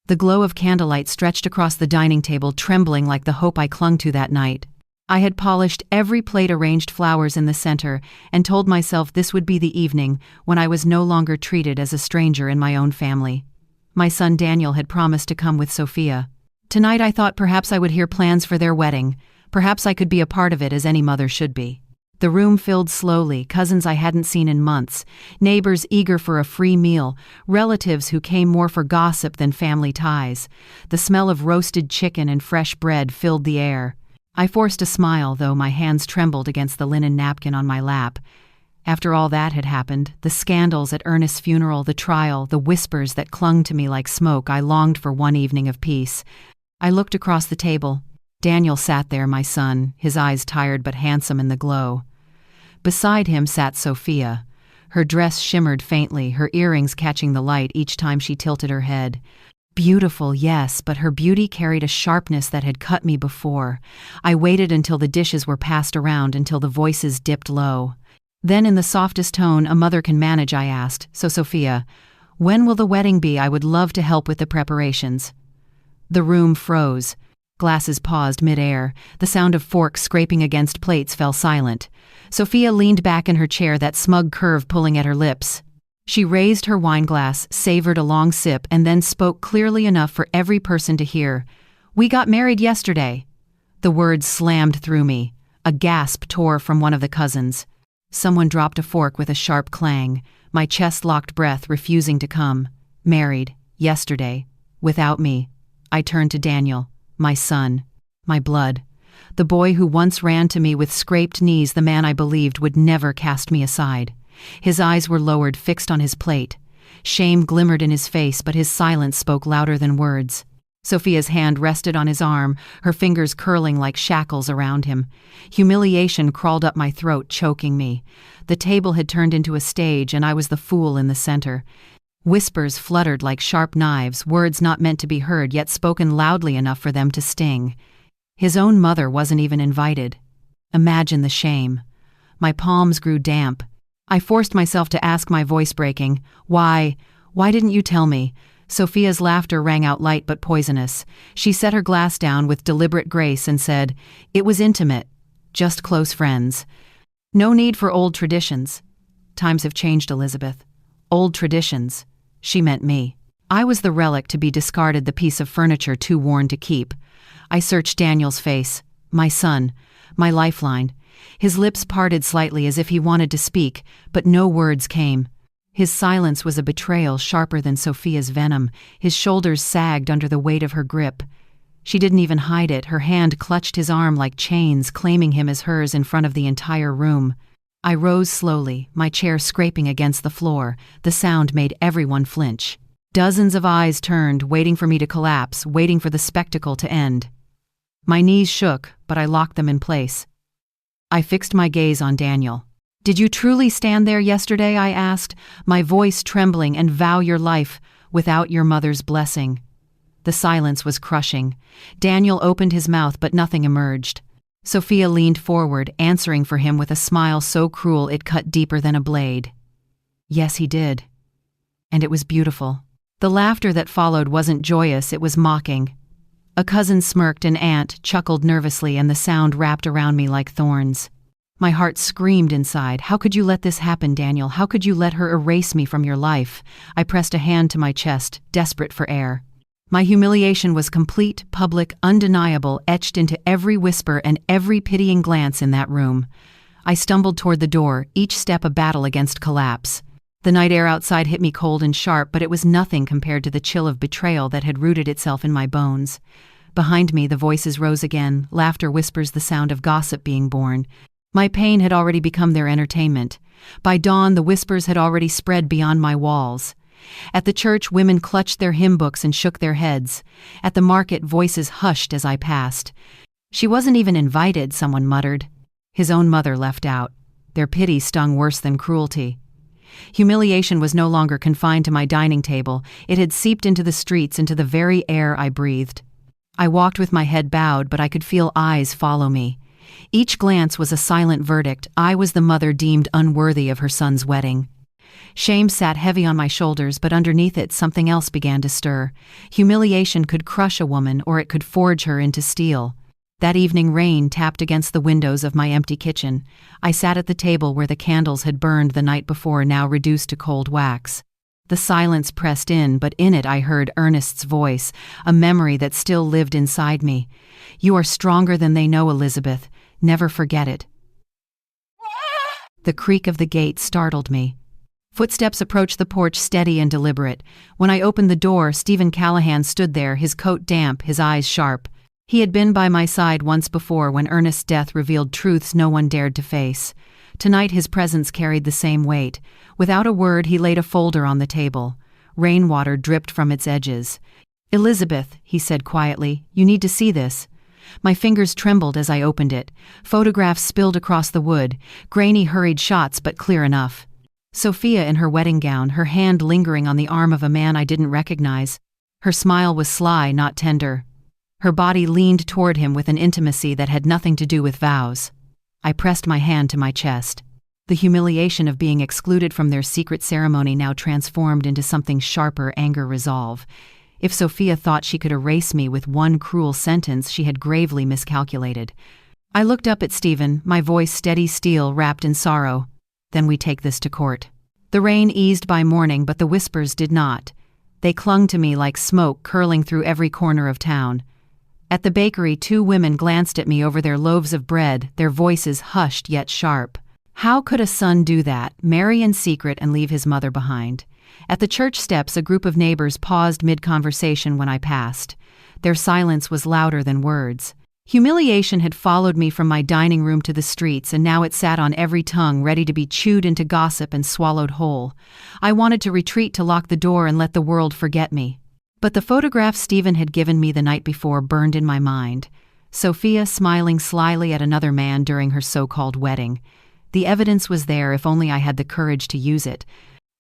The glow of candlelight stretched across the dining table, trembling like the hope I clung to that night. I had polished every plate, arranged flowers in the center, and told myself this would be the evening when I was no longer treated as a stranger in my own family. My son Daniel had promised to come with Sophia. Tonight I thought perhaps I would hear plans for their wedding. Perhaps I could be a part of it, as any mother should be. The room filled slowly, cousins I hadn't seen in months, neighbors eager for a free meal, relatives who came more for gossip than family ties. The smell of roasted chicken and fresh bread filled the air. I forced a smile, though my hands trembled against the linen napkin on my lap. After all that had happened, the scandals at Ernest's funeral, the trial, the whispers that clung to me like smoke, I longed for one evening of peace. I looked across the table. Daniel sat there, my son, his eyes tired but handsome in the glow. Beside him sat Sophia. Her dress shimmered faintly, her earrings catching the light each time she tilted her head. Beautiful, yes, but her beauty carried a sharpness that had cut me before. I waited until the dishes were passed around, until the voices dipped low. Then, in the softest tone a mother can manage, I asked, "So, Sophia, when will the wedding be? I would love to help with the preparations." The room froze. Glasses paused mid-air. The sound of forks scraping against plates fell silent. Sophia leaned back in her chair, that smug curve pulling at her lips. She raised her wineglass, savored a long sip, and then spoke clearly enough for every person to hear. "We got married yesterday." The words slammed through me. A gasp tore from one of the cousins. Someone dropped a fork with a sharp clang. My chest locked breath, refusing to come. Married, yesterday, without me. I turned to Daniel, my son, my blood. The boy who once ran to me with scraped knees, the man I believed would never cast me aside. His eyes were lowered, fixed on his plate. Shame glimmered in his face, but his silence spoke louder than words. Sophia's hand rested on his arm, her fingers curling like shackles around him. Humiliation crawled up my throat, choking me. The table had turned into a stage, and I was the fool in the center. Whispers fluttered like sharp knives, words not meant to be heard, yet spoken loudly enough for them to sting. His own mother wasn't even invited. Imagine the shame. My palms grew damp. I forced myself to ask, my voice breaking, "Why didn't you tell me?" Sophia's laughter rang out light but poisonous. She set her glass down with deliberate grace and said, "It was intimate. Just close friends. No need for old traditions." Times have changed, Elizabeth. Old traditions. She meant me. I was the relic to be discarded, the piece of furniture too worn to keep. I searched Daniel's face. My son. My lifeline. His lips parted slightly as if he wanted to speak, but no words came. His silence was a betrayal sharper than Sophia's venom. His shoulders sagged under the weight of her grip. She didn't even hide it. Her hand clutched his arm like chains, claiming him as hers in front of the entire room. I rose slowly, my chair scraping against the floor. The sound made everyone flinch. Dozens of eyes turned, waiting for me to collapse, waiting for the spectacle to end. My knees shook, but I locked them in place. I fixed my gaze on Daniel. "Did you truly stand there yesterday?" I asked, my voice trembling, "and vow your life without your mother's blessing?" The silence was crushing. Daniel opened his mouth, but nothing emerged. Sophia leaned forward, answering for him with a smile so cruel it cut deeper than a blade. "Yes, he did. And it was beautiful." The laughter that followed wasn't joyous, it was mocking. A cousin smirked, an aunt chuckled nervously, and the sound wrapped around me like thorns. My heart screamed inside. "How could you let this happen, Daniel? How could you let her erase me from your life?" I pressed a hand to my chest, desperate for air. My humiliation was complete, public, undeniable, etched into every whisper and every pitying glance in that room. I stumbled toward the door, each step a battle against collapse. The night air outside hit me cold and sharp, but it was nothing compared to the chill of betrayal that had rooted itself in my bones. Behind me, the voices rose again, laughter, whispers, the sound of gossip being born. My pain had already become their entertainment. By dawn, the whispers had already spread beyond my walls. At the church, women clutched their hymn books and shook their heads. At the market, voices hushed as I passed. "She wasn't even invited," someone muttered. His own mother left out. Their pity stung worse than cruelty. Humiliation was no longer confined to my dining table. It had seeped into the streets, into the very air I breathed. I walked with my head bowed, but I could feel eyes follow me. Each glance was a silent verdict. I was the mother deemed unworthy of her son's wedding. Shame sat heavy on my shoulders, but underneath it something else began to stir. Humiliation could crush a woman, or it could forge her into steel. That evening rain tapped against the windows of my empty kitchen. I sat at the table where the candles had burned the night before, now reduced to cold wax. The silence pressed in, but in it I heard Ernest's voice, a memory that still lived inside me. "You are stronger than they know, Elizabeth. Never forget it." The creak of the gate startled me. Footsteps approached the porch, steady and deliberate. When I opened the door, Stephen Callahan stood there, his coat damp, his eyes sharp. He had been by my side once before when Ernest's death revealed truths no one dared to face. Tonight his presence carried the same weight. Without a word, he laid a folder on the table. Rainwater dripped from its edges. "Elizabeth," he said quietly, "you need to see this." My fingers trembled as I opened it. Photographs spilled across the wood, grainy, hurried shots, but clear enough. Sophia in her wedding gown, her hand lingering on the arm of a man I didn't recognize. Her smile was sly, not tender. Her body leaned toward him with an intimacy that had nothing to do with vows. I pressed my hand to my chest. The humiliation of being excluded from their secret ceremony now transformed into something sharper, anger, resolve. If Sophia thought she could erase me with one cruel sentence, she had gravely miscalculated. I looked up at Stephen, my voice steady steel wrapped in sorrow. "Then we take this to court." The rain eased by morning, but the whispers did not. They clung to me like smoke curling through every corner of town. At the bakery, two women glanced at me over their loaves of bread, their voices hushed yet sharp. How could a son do that, marry in secret and leave his mother behind? At the church steps, a group of neighbors paused mid-conversation when I passed. Their silence was louder than words. Humiliation had followed me from my dining room to the streets, and now it sat on every tongue, ready to be chewed into gossip and swallowed whole. I wanted to retreat, to lock the door and let the world forget me. But the photograph Stephen had given me the night before burned in my mind. Sophia smiling slyly at another man during her so-called wedding. The evidence was there, if only I had the courage to use it.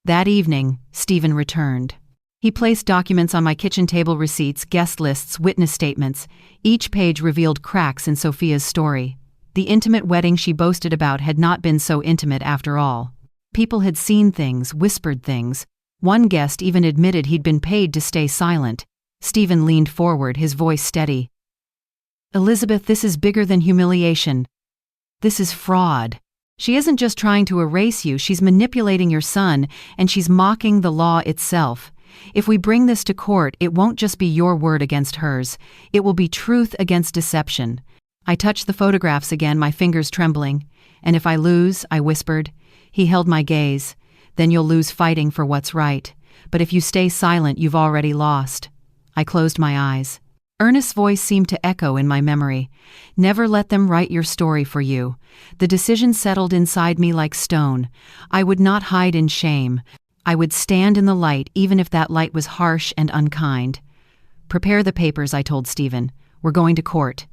That evening, Stephen returned. He placed documents on my kitchen table: receipts, guest lists, witness statements. Each page revealed cracks in Sophia's story. The intimate wedding she boasted about had not been so intimate after all. People had seen things, whispered things. One guest even admitted he'd been paid to stay silent. Stephen leaned forward, his voice steady. "Elizabeth, this is bigger than humiliation. This is fraud. She isn't just trying to erase you, she's manipulating your son, and she's mocking the law itself. If we bring this to court, it won't just be your word against hers. It will be truth against deception." I touched the photographs again, my fingers trembling. "And if I lose," I whispered. He held my gaze. "Then you'll lose fighting for what's right. But if you stay silent, you've already lost." I closed my eyes. Ernest's voice seemed to echo in my memory. "Never let them write your story for you." The decision settled inside me like stone. I would not hide in shame. I would stand in the light, even if that light was harsh and unkind. "Prepare the papers," I told Stephen. "We're going to court."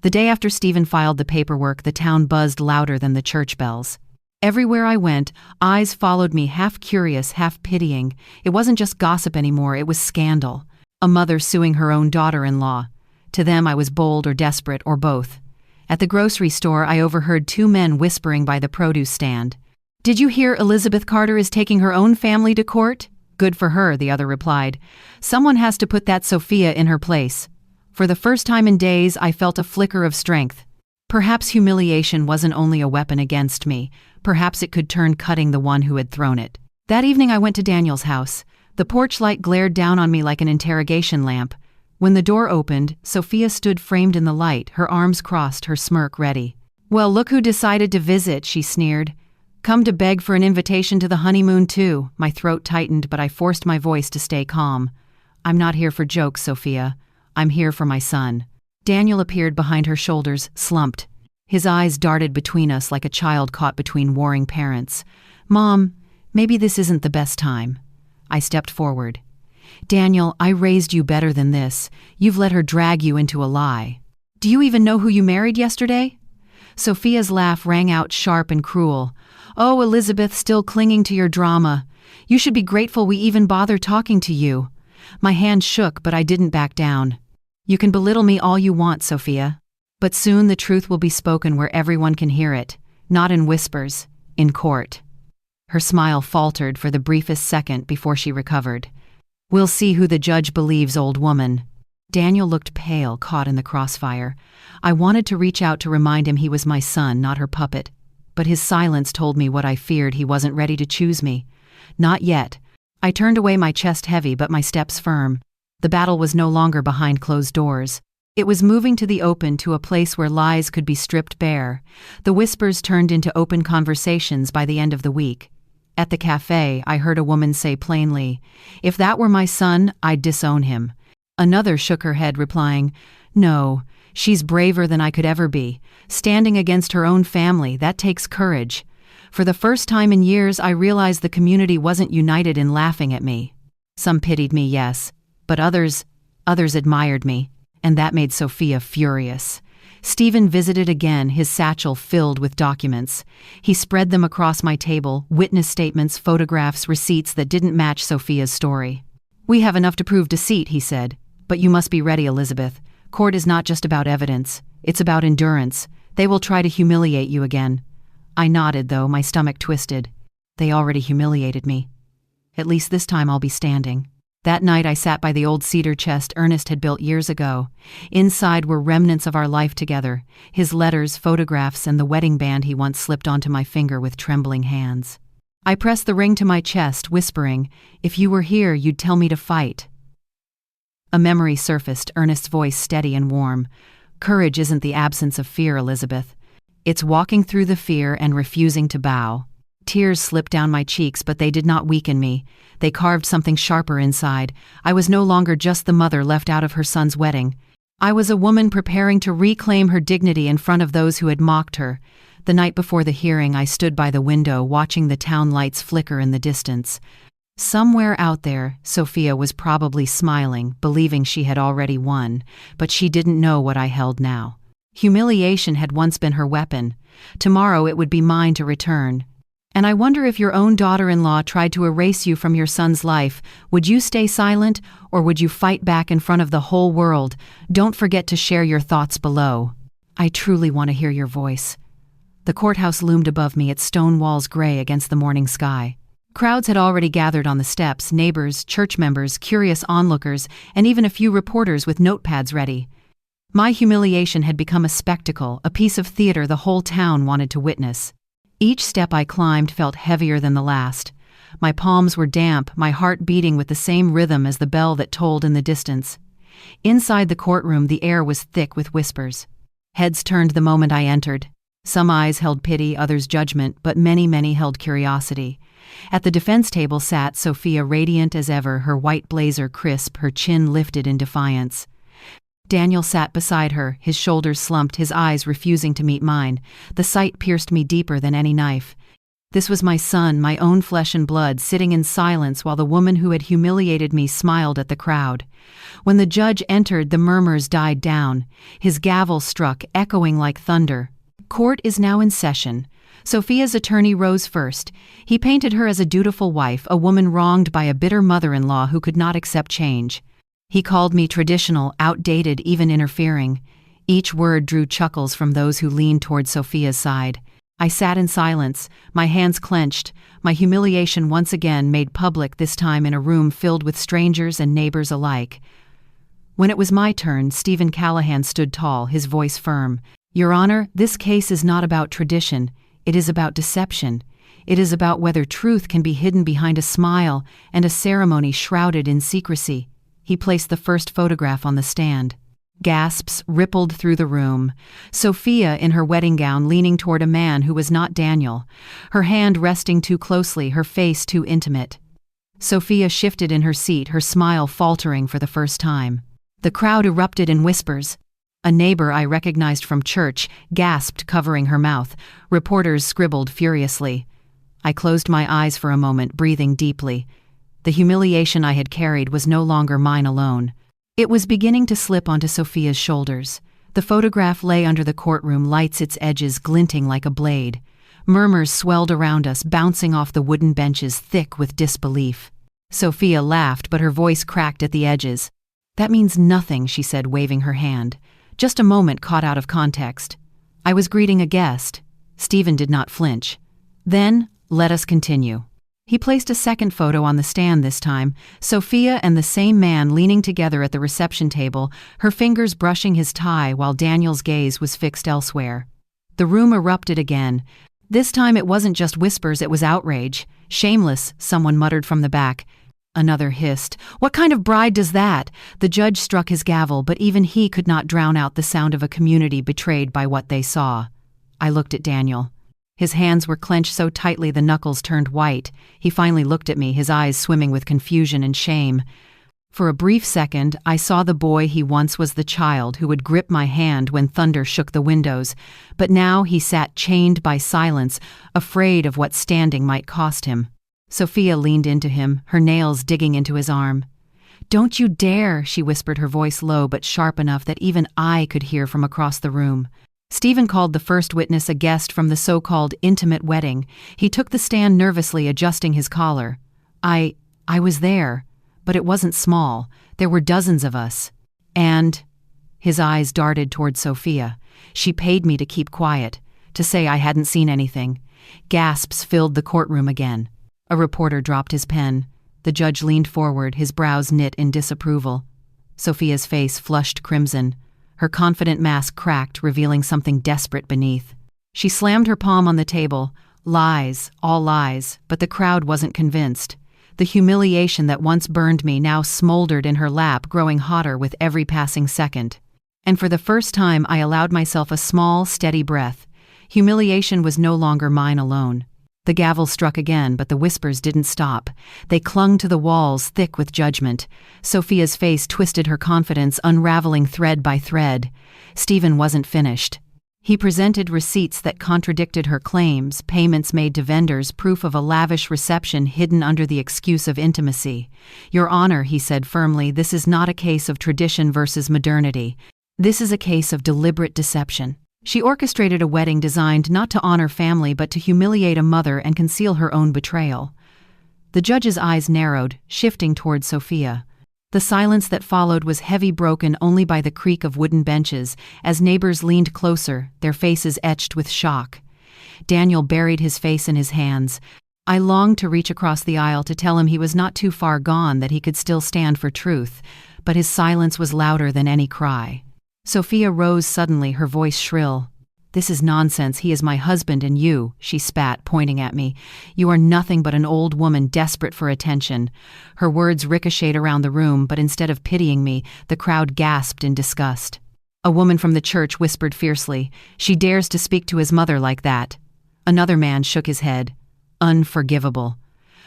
The day after Stephen filed the paperwork, the town buzzed louder than the church bells. Everywhere I went, eyes followed me, half curious, half pitying. It wasn't just gossip anymore, it was scandal. A mother suing her own daughter-in-law. To them I was bold or desperate, or both. At the grocery store, I overheard two men whispering by the produce stand. "Did you hear Elizabeth Carter is taking her own family to court?" "Good for her," the other replied. "Someone has to put that Sophia in her place." For the first time in days, I felt a flicker of strength. Perhaps humiliation wasn't only a weapon against me. Perhaps it could turn cutting the one who had thrown it. That evening I went to Daniel's house. The porch light glared down on me like an interrogation lamp. When the door opened, Sophia stood framed in the light, her arms crossed, her smirk ready. "Well, look who decided to visit," she sneered. "Come to beg for an invitation to the honeymoon too." My throat tightened, but I forced my voice to stay calm. "I'm not here for jokes, Sophia. I'm here for my son." Daniel appeared behind her shoulders, slumped. His eyes darted between us like a child caught between warring parents. "Mom, maybe this isn't the best time." I stepped forward. "Daniel, I raised you better than this. You've let her drag you into a lie. Do you even know who you married yesterday?" Sophia's laugh rang out sharp and cruel. "Oh, Elizabeth, still clinging to your drama. You should be grateful we even bother talking to you." My hand shook, but I didn't back down. "You can belittle me all you want, Sophia. But soon the truth will be spoken where everyone can hear it. Not in whispers, in court." Her smile faltered for the briefest second before she recovered. "We'll see who the judge believes, old woman." Daniel looked pale, caught in the crossfire. I wanted to reach out to remind him he was my son, not her puppet. But his silence told me what I feared: he wasn't ready to choose me. Not yet. I turned away, my chest heavy but my steps firm. The battle was no longer behind closed doors. It was moving to the open, to a place where lies could be stripped bare. The whispers turned into open conversations by the end of the week. At the cafe, I heard a woman say plainly, "If that were my son, I'd disown him." Another shook her head, replying, "No, she's braver than I could ever be. Standing against her own family, that takes courage." For the first time in years, I realized the community wasn't united in laughing at me. Some pitied me, yes, but others admired me, and that made Sophia furious. Stephen visited again, his satchel filled with documents. He spread them across my table: witness statements, photographs, receipts that didn't match Sophia's story. "We have enough to prove deceit," he said. "But you must be ready, Elizabeth. Court is not just about evidence. It's about endurance. They will try to humiliate you again." I nodded, though my stomach twisted. They already humiliated me. At least this time I'll be standing. That night I sat by the old cedar chest Ernest had built years ago. Inside were remnants of our life together: his letters, photographs, and the wedding band he once slipped onto my finger with trembling hands. I pressed the ring to my chest, whispering, "If you were here, you'd tell me to fight." A memory surfaced, Ernest's voice steady and warm. "Courage isn't the absence of fear, Elizabeth. It's walking through the fear and refusing to bow." Tears slipped down my cheeks, but they did not weaken me. They carved something sharper inside. I was no longer just the mother left out of her son's wedding. I was a woman preparing to reclaim her dignity in front of those who had mocked her. The night before the hearing, I stood by the window, watching the town lights flicker in the distance. Somewhere out there, Sophia was probably smiling, believing she had already won, but she didn't know what I held now. Humiliation had once been her weapon. Tomorrow it would be mine to return. And I wonder, if your own daughter-in-law tried to erase you from your son's life, would you stay silent, or would you fight back in front of the whole world? Don't forget to share your thoughts below. I truly want to hear your voice. The courthouse loomed above me, its stone walls gray against the morning sky. Crowds had already gathered on the steps: neighbors, church members, curious onlookers, and even a few reporters with notepads ready. My humiliation had become a spectacle, a piece of theater the whole town wanted to witness. Each step I climbed felt heavier than the last. My palms were damp, my heart beating with the same rhythm as the bell that tolled in the distance. Inside the courtroom, the air was thick with whispers. Heads turned the moment I entered. Some eyes held pity, others judgment, but many held curiosity. At the defense table sat Sophia, radiant as ever, her white blazer crisp, her chin lifted in defiance. Daniel sat beside her, his shoulders slumped, his eyes refusing to meet mine. The sight pierced me deeper than any knife. This was my son, my own flesh and blood, sitting in silence while the woman who had humiliated me smiled at the crowd. When the judge entered, the murmurs died down. His gavel struck, echoing like thunder. Court is now in session. Sophia's attorney rose first. He painted her as a dutiful wife, a woman wronged by a bitter mother-in-law who could not accept change. He called me traditional, outdated, even interfering. Each word drew chuckles from those who leaned toward Sophia's side. I sat in silence, my hands clenched, my humiliation once again made public, this time in a room filled with strangers and neighbors alike. When it was my turn, Stephen Callahan stood tall, his voice firm. "Your Honor, this case is not about tradition. It is about deception. It is about whether truth can be hidden behind a smile and a ceremony shrouded in secrecy." He placed the first photograph on the stand. Gasps rippled through the room. Sophia in her wedding gown, leaning toward a man who was not Daniel, her hand resting too closely, her face too intimate. Sophia shifted in her seat, her smile faltering for the first time. The crowd erupted in whispers. A neighbor I recognized from church gasped, covering her mouth. Reporters scribbled furiously. I closed my eyes for a moment, breathing deeply. The humiliation I had carried was no longer mine alone. It was beginning to slip onto Sophia's shoulders. The photograph lay under the courtroom lights, its edges glinting like a blade. Murmurs swelled around us, bouncing off the wooden benches, thick with disbelief. Sophia laughed, but her voice cracked at the edges. "That means nothing," she said, waving her hand. Just a moment caught out of context. I was greeting a guest. Stephen did not flinch. Then, Let us continue. He placed a second photo on the stand this time, Sophia and the same man leaning together at the reception table, her fingers brushing his tie while Daniel's gaze was fixed elsewhere. The room erupted again. This time it wasn't just whispers, it was outrage. Shameless, someone muttered from the back. Another hissed. What kind of bride does that? The judge struck his gavel, but even he could not drown out the sound of a community betrayed by what they saw. I looked at Daniel. His hands were clenched so tightly the knuckles turned white. He finally looked at me, his eyes swimming with confusion and shame. For a brief second, I saw the boy he once was, the child who would grip my hand when thunder shook the windows, but now he sat chained by silence, afraid of what standing might cost him. Sophia leaned into him, her nails digging into his arm. "Don't you dare," she whispered, her voice low but sharp enough that even I could hear from across the room. Stephen called the first witness, a guest from the so-called intimate wedding. He took the stand nervously, adjusting his collar. I was there, but it wasn't small. There were dozens of us. And his eyes darted toward Sophia. She paid me to keep quiet, to say I hadn't seen anything. Gasps filled the courtroom again. A reporter dropped his pen. The judge leaned forward, his brows knit in disapproval. Sophia's face flushed crimson. Her confident mask cracked, revealing something desperate beneath. She slammed her palm on the table. Lies, all lies, but the crowd wasn't convinced. The humiliation that once burned me now smoldered in her lap, growing hotter with every passing second. And for the first time, I allowed myself a small, steady breath. Humiliation was no longer mine alone. The gavel struck again, but the whispers didn't stop. They clung to the walls, thick with judgment. Sophia's face twisted her confidence, unraveling thread by thread. Stephen wasn't finished. He presented receipts that contradicted her claims, payments made to vendors, proof of a lavish reception hidden under the excuse of intimacy. "Your Honor," he said firmly, "this is not a case of tradition versus modernity. This is a case of deliberate deception." She orchestrated a wedding designed not to honor family but to humiliate a mother and conceal her own betrayal. The judge's eyes narrowed, shifting toward Sophia. The silence that followed was heavy, broken only by the creak of wooden benches, as neighbors leaned closer, their faces etched with shock. Daniel buried his face in his hands. I longed to reach across the aisle to tell him he was not too far gone, that he could still stand for truth, but his silence was louder than any cry. Sophia rose suddenly, her voice shrill. "This is nonsense. He is my husband, and you," she spat, pointing at me. "You are nothing but an old woman desperate for attention." Her words ricocheted around the room, but instead of pitying me, the crowd gasped in disgust. A woman from the church whispered fiercely, "She dares to speak to his mother like that." Another man shook his head. Unforgivable.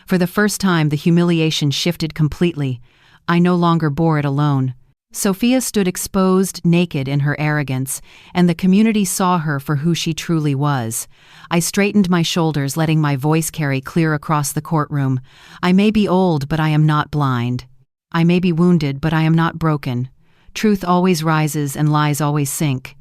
For the first time, the humiliation shifted completely. I no longer bore it alone. Sophia stood exposed, naked in her arrogance, and the community saw her for who she truly was. I straightened my shoulders, letting my voice carry clear across the courtroom. I may be old, but I am not blind. I may be wounded, but I am not broken. Truth always rises and lies always sink.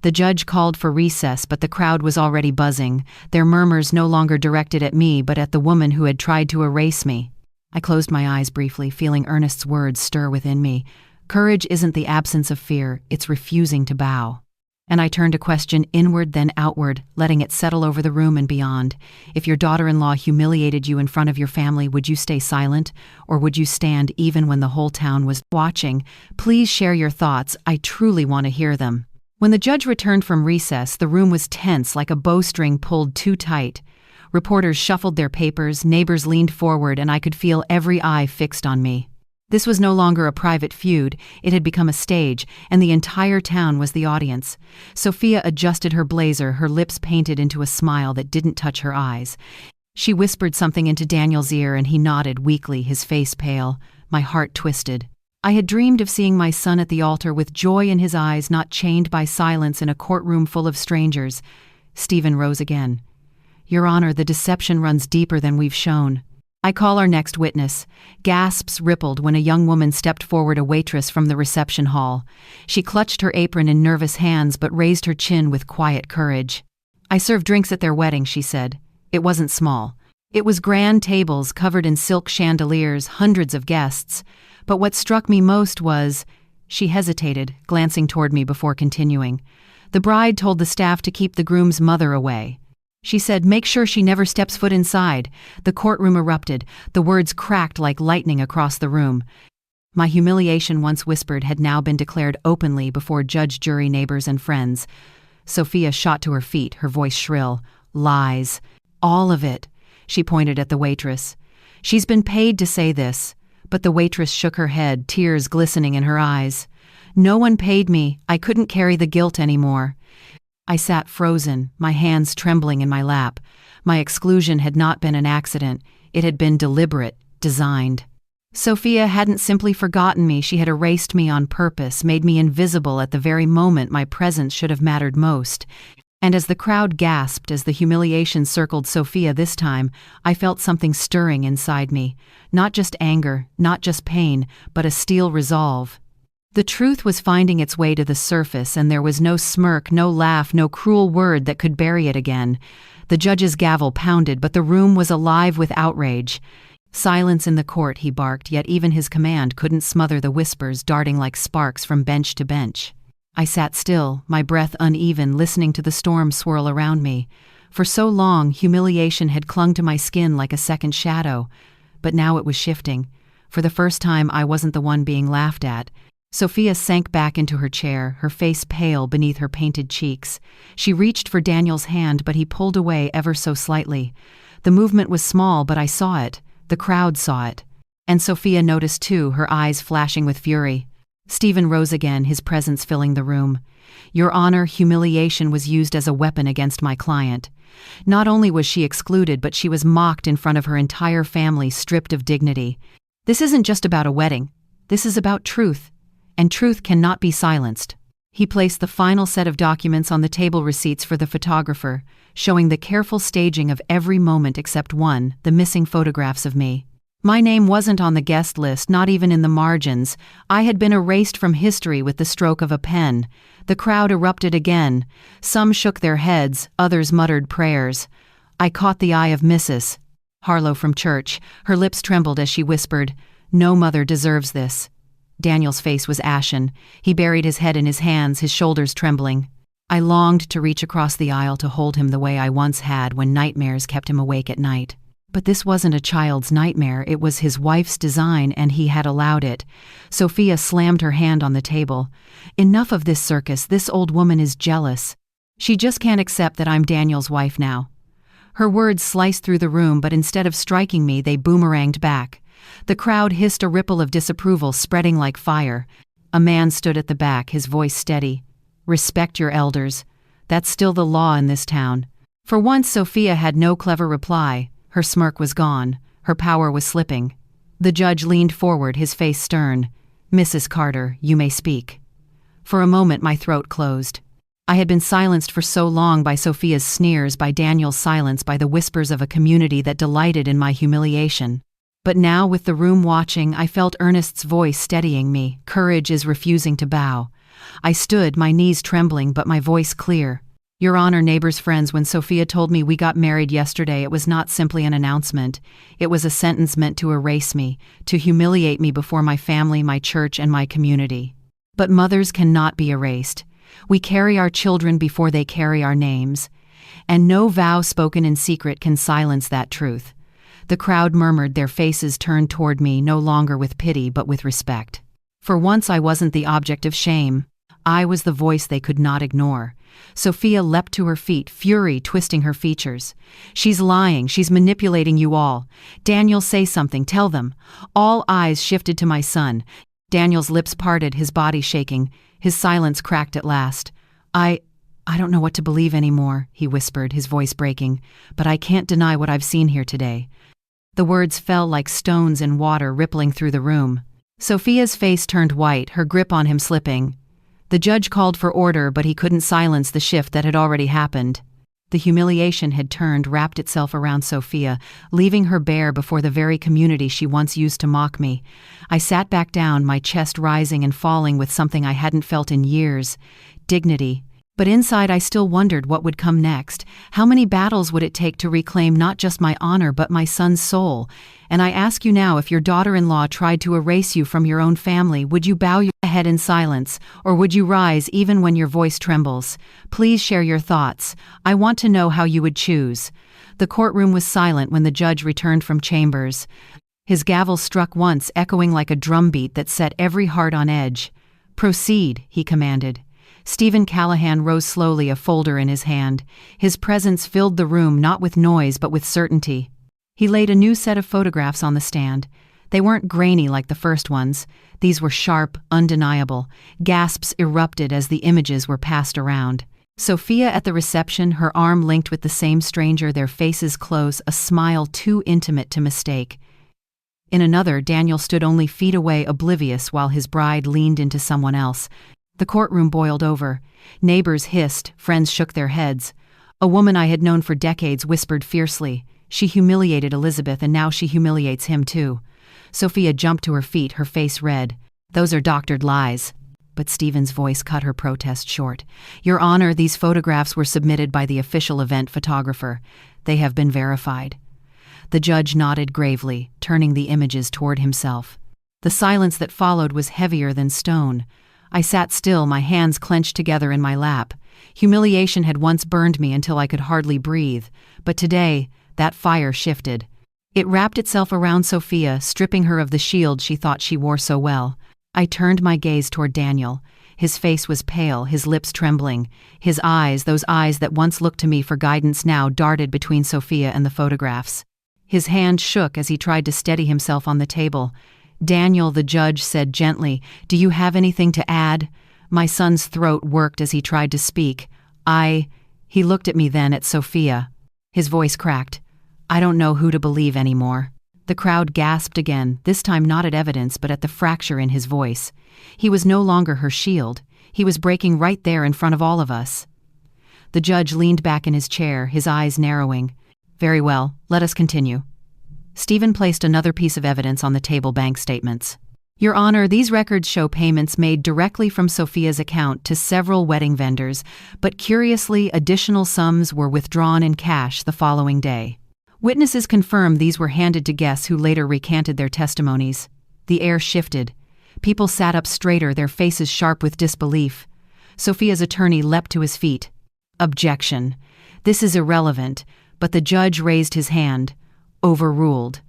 The judge called for recess, but the crowd was already buzzing, their murmurs no longer directed at me but at the woman who had tried to erase me. I closed my eyes briefly, feeling Ernest's words stir within me. Courage isn't the absence of fear, it's refusing to bow. And I turned a question inward then outward, letting it settle over the room and beyond. If your daughter-in-law humiliated you in front of your family, would you stay silent? Or would you stand even when the whole town was watching? Please share your thoughts, I truly want to hear them. When the judge returned from recess, the room was tense, like a bowstring pulled too tight. Reporters shuffled their papers, neighbors leaned forward, and I could feel every eye fixed on me. This was no longer a private feud, it had become a stage, and the entire town was the audience. Sophia adjusted her blazer, her lips painted into a smile that didn't touch her eyes. She whispered something into Daniel's ear, and he nodded weakly, his face pale. My heart twisted. I had dreamed of seeing my son at the altar with joy in his eyes, not chained by silence in a courtroom full of strangers. Stephen rose again. "Your Honor, the deception runs deeper than we've shown." "I call our next witness." Gasps rippled when a young woman stepped forward, a waitress from the reception hall. She clutched her apron in nervous hands but raised her chin with quiet courage. "I served drinks at their wedding," she said. It wasn't small. It was grand tables covered in silk chandeliers, hundreds of guests. But what struck me most was... She hesitated, glancing toward me before continuing. "The bride told the staff to keep the groom's mother away." She said, "Make sure she never steps foot inside." The courtroom erupted. The words cracked like lightning across the room. My humiliation, once whispered, had now been declared openly before judge, jury, neighbors, and friends. Sophia shot to her feet, her voice shrill. "Lies. All of it." She pointed at the waitress. "She's been paid to say this." But the waitress shook her head, tears glistening in her eyes. "No one paid me. I couldn't carry the guilt anymore." I sat frozen, my hands trembling in my lap. My exclusion had not been an accident. It had been deliberate, designed. Sophia hadn't simply forgotten me, she had erased me on purpose, made me invisible at the very moment my presence should have mattered most. And as the crowd gasped, as the humiliation circled Sophia this time, I felt something stirring inside me. Not just anger, not just pain, but a steel resolve. The truth was finding its way to the surface, and there was no smirk, no laugh, no cruel word that could bury it again. The judge's gavel pounded, but the room was alive with outrage. "Silence in the court," he barked, yet even his command couldn't smother the whispers darting like sparks from bench to bench. I sat still, my breath uneven, listening to the storm swirl around me. For so long, humiliation had clung to my skin like a second shadow. But now it was shifting. For the first time, I wasn't the one being laughed at. Sophia sank back into her chair, her face pale beneath her painted cheeks. She reached for Daniel's hand, but he pulled away ever so slightly. The movement was small, but I saw it. The crowd saw it. And Sophia noticed too, her eyes flashing with fury. Stephen rose again, his presence filling the room. "Your Honor, humiliation was used as a weapon against my client. Not only was she excluded, but she was mocked in front of her entire family, stripped of dignity. This isn't just about a wedding. This is about truth. And truth cannot be silenced." He placed the final set of documents on the table, receipts for the photographer, showing the careful staging of every moment except one, the missing photographs of me. My name wasn't on the guest list, not even in the margins. I had been erased from history with the stroke of a pen. The crowd erupted again. Some shook their heads, others muttered prayers. I caught the eye of Mrs. Harlow from church. Her lips trembled as she whispered, "No mother deserves this." Daniel's face was ashen. He buried his head in his hands, his shoulders trembling. I longed to reach across the aisle to hold him the way I once had when nightmares kept him awake at night. But this wasn't a child's nightmare, it was his wife's design, and he had allowed it. Sophia slammed her hand on the table. "Enough of this circus, this old woman is jealous. She just can't accept that I'm Daniel's wife now." Her words sliced through the room, but instead of striking me, they boomeranged back. The crowd hissed a ripple of disapproval, spreading like fire. A man stood at the back, his voice steady. "Respect your elders. That's still the law in this town." For once, Sophia had no clever reply. Her smirk was gone. Her power was slipping. The judge leaned forward, his face stern. "Mrs. Carter, you may speak." For a moment, my throat closed. I had been silenced for so long by Sophia's sneers, by Daniel's silence, by the whispers of a community that delighted in my humiliation. But now, with the room watching, I felt Ernest's voice steadying me. Courage is refusing to bow. I stood, my knees trembling, but my voice clear. "Your Honor, neighbors, friends, when Sophia told me we got married yesterday, it was not simply an announcement. It was a sentence meant to erase me, to humiliate me before my family, my church, and my community. But mothers cannot be erased. We carry our children before they carry our names. And no vow spoken in secret can silence that truth." The crowd murmured, their faces turned toward me, no longer with pity but with respect. For once I wasn't the object of shame. I was the voice they could not ignore. Sophia leapt to her feet, fury twisting her features. "She's lying, she's manipulating you all. Daniel, say something, tell them." All eyes shifted to my son. Daniel's lips parted, his body shaking. His silence cracked at last. I don't know what to believe anymore," he whispered, his voice breaking, "but I can't deny what I've seen here today." The words fell like stones in water, rippling through the room. Sophia's face turned white, her grip on him slipping. The judge called for order, but he couldn't silence the shift that had already happened. The humiliation had turned, wrapped itself around Sophia, leaving her bare before the very community she once used to mock me. I sat back down, my chest rising and falling with something I hadn't felt in years. Dignity. But inside I still wondered what would come next. How many battles would it take to reclaim not just my honor but my son's soul? And I ask you now, if your daughter-in-law tried to erase you from your own family, would you bow your head in silence, or would you rise even when your voice trembles? Please share your thoughts. I want to know how you would choose. The courtroom was silent when the judge returned from chambers. His gavel struck once, echoing like a drumbeat that set every heart on edge. "Proceed," he commanded. Stephen Callahan rose slowly, a folder in his hand. His presence filled the room, not with noise but with certainty. He laid a new set of photographs on the stand. They weren't grainy like the first ones. These were sharp, undeniable. Gasps erupted as the images were passed around. Sophia at the reception, her arm linked with the same stranger, their faces close, a smile too intimate to mistake. In another, Daniel stood only feet away, oblivious, while his bride leaned into someone else. The courtroom boiled over. Neighbors hissed, friends shook their heads. A woman I had known for decades whispered fiercely. She humiliated Elizabeth, and now she humiliates him too. Sophia jumped to her feet, her face red. "Those are doctored lies." But Stephen's voice cut her protest short. "Your Honor, these photographs were submitted by the official event photographer. They have been verified." The judge nodded gravely, turning the images toward himself. The silence that followed was heavier than stone. I sat still, my hands clenched together in my lap. Humiliation had once burned me until I could hardly breathe, but today, that fire shifted. It wrapped itself around Sophia, stripping her of the shield she thought she wore so well. I turned my gaze toward Daniel. His face was pale, his lips trembling. His eyes, those eyes that once looked to me for guidance, now darted between Sophia and the photographs. His hand shook as he tried to steady himself on the table. "Daniel," the judge said gently, "do you have anything to add?" My son's throat worked as he tried to speak. He looked at me, then at Sophia. His voice cracked. "I don't know who to believe anymore." The crowd gasped again, this time not at evidence but at the fracture in his voice. He was no longer her shield. He was breaking right there in front of all of us. The judge leaned back in his chair, his eyes narrowing. "Very well, let us continue." Stephen placed another piece of evidence on the table: bank statements. "Your Honor, these records show payments made directly from Sophia's account to several wedding vendors, but curiously, additional sums were withdrawn in cash the following day. Witnesses confirm these were handed to guests who later recanted their testimonies." The air shifted. People sat up straighter, their faces sharp with disbelief. Sophia's attorney leapt to his feet. "Objection. This is irrelevant," but the judge raised his hand. "Overruled.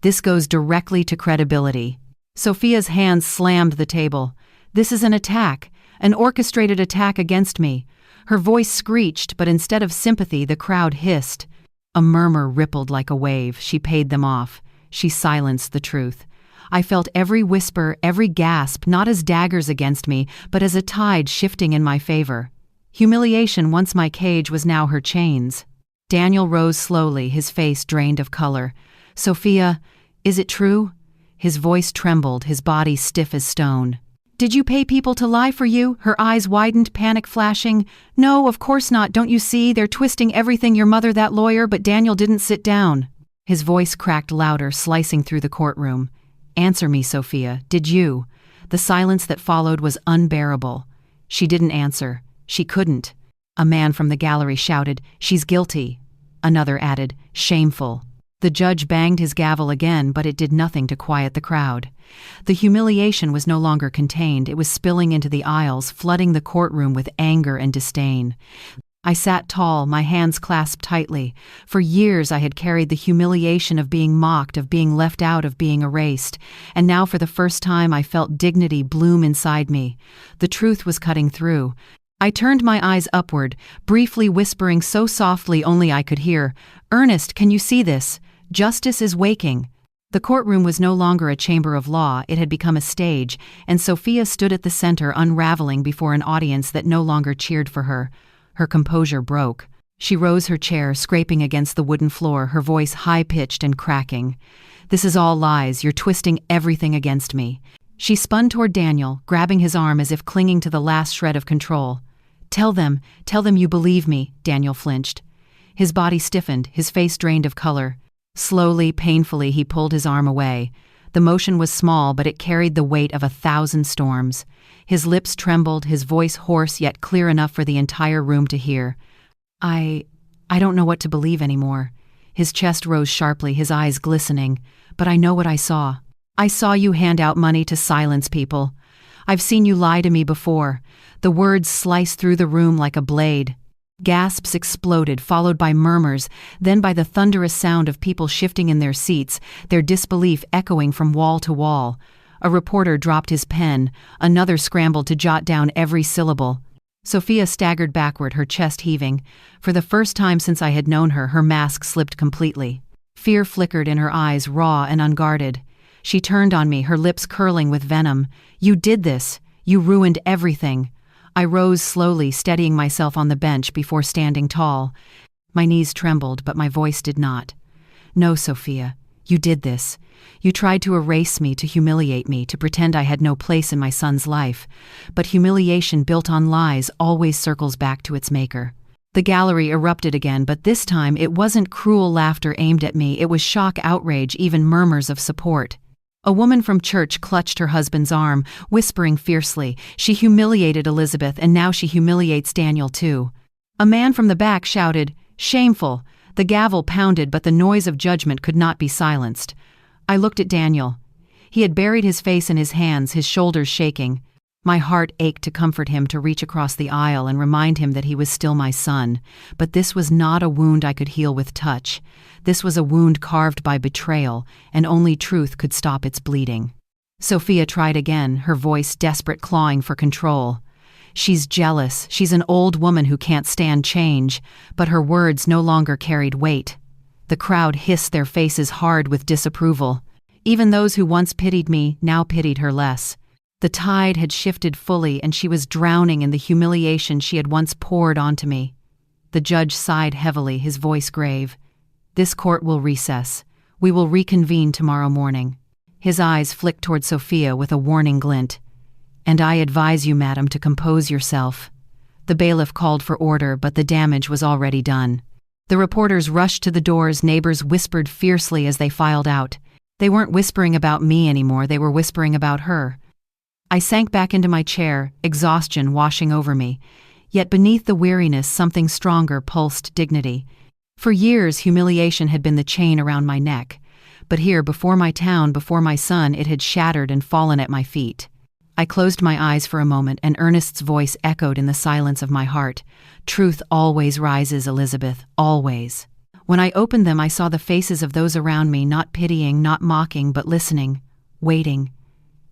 This goes directly to credibility." Sophia's hands slammed the table. "This is an attack, an orchestrated attack against me." Her voice screeched, but instead of sympathy, the crowd hissed. A murmur rippled like a wave. She paid them off. She silenced the truth. I felt every whisper, every gasp, not as daggers against me, but as a tide shifting in my favor. Humiliation, once my cage, was now her chains. Daniel rose slowly, his face drained of color. "Sophia, is it true?" His voice trembled, his body stiff as stone. "Did you pay people to lie for you?" Her eyes widened, panic flashing. "No, of course not. Don't you see? They're twisting everything. Your mother, that lawyer." But Daniel didn't sit down. His voice cracked louder, slicing through the courtroom. "Answer me, Sophia. Did you?" The silence that followed was unbearable. She didn't answer. She couldn't. A man from the gallery shouted, "She's guilty." Another added, "Shameful." The judge banged his gavel again, but it did nothing to quiet the crowd. The humiliation was no longer contained. It was spilling into the aisles, flooding the courtroom with anger and disdain. I sat tall, my hands clasped tightly. For years I had carried the humiliation of being mocked, of being left out, of being erased. And now for the first time I felt dignity bloom inside me. The truth was cutting through. I turned my eyes upward, briefly whispering so softly only I could hear, "Ernest, can you see this? Justice is waking." The courtroom was no longer a chamber of law, it had become a stage, and Sophia stood at the center, unraveling before an audience that no longer cheered for her. Her composure broke. She rose her chair, scraping against the wooden floor, her voice high-pitched and cracking. "This is all lies. You're twisting everything against me." She spun toward Daniel, grabbing his arm as if clinging to the last shred of control. Tell them you believe me." Daniel flinched. His body stiffened, his face drained of color. Slowly, painfully, he pulled his arm away. The motion was small, but it carried the weight of 1,000 storms. His lips trembled, his voice hoarse yet clear enough for the entire room to hear. I don't know what to believe anymore. His chest rose sharply, his eyes glistening. But I know what I saw. I saw you hand out money to silence people. I've seen you lie to me before. The words sliced through the room like a blade. Gasps exploded, followed by murmurs, then by the thunderous sound of people shifting in their seats, their disbelief echoing from wall to wall. A reporter dropped his pen. Another scrambled to jot down every syllable. Sophia staggered backward, her chest heaving. For the first time since I had known her, her mask slipped completely. Fear flickered in her eyes, raw and unguarded. She turned on me, her lips curling with venom. You did this. You ruined everything. I rose slowly, steadying myself on the bench before standing tall. My knees trembled, but my voice did not. No, Sophia, you did this. You tried to erase me, to humiliate me, to pretend I had no place in my son's life. But humiliation built on lies always circles back to its maker. The gallery erupted again, but this time it wasn't cruel laughter aimed at me. It was shock, outrage, even murmurs of support. A woman from church clutched her husband's arm, whispering fiercely. She humiliated Elizabeth, and now she humiliates Daniel too. A man from the back shouted, "Shameful!" The gavel pounded, but the noise of judgment could not be silenced. I looked at Daniel. He had buried his face in his hands, his shoulders shaking. My heart ached to comfort him, to reach across the aisle and remind him that he was still my son. But this was not a wound I could heal with touch. This was a wound carved by betrayal, and only truth could stop its bleeding. Sophia tried again, her voice desperate, clawing for control. She's jealous. She's an old woman who can't stand change. But her words no longer carried weight. The crowd hissed, their faces hard with disapproval. Even those who once pitied me now pitied her less. The tide had shifted fully, and she was drowning in the humiliation she had once poured onto me. The judge sighed heavily, his voice grave. This court will recess. We will reconvene tomorrow morning. His eyes flicked toward Sophia with a warning glint. And I advise you, madam, to compose yourself. The bailiff called for order, but the damage was already done. The reporters rushed to the doors, neighbors whispered fiercely as they filed out. They weren't whispering about me anymore, they were whispering about her. I sank back into my chair, exhaustion washing over me. Yet beneath the weariness, something stronger pulsed dignity. For years, humiliation had been the chain around my neck. But here, before my town, before my son, it had shattered and fallen at my feet. I closed my eyes for a moment, and Ernest's voice echoed in the silence of my heart. Truth always rises, Elizabeth, always. When I opened them, I saw the faces of those around me, not pitying, not mocking, but listening, waiting.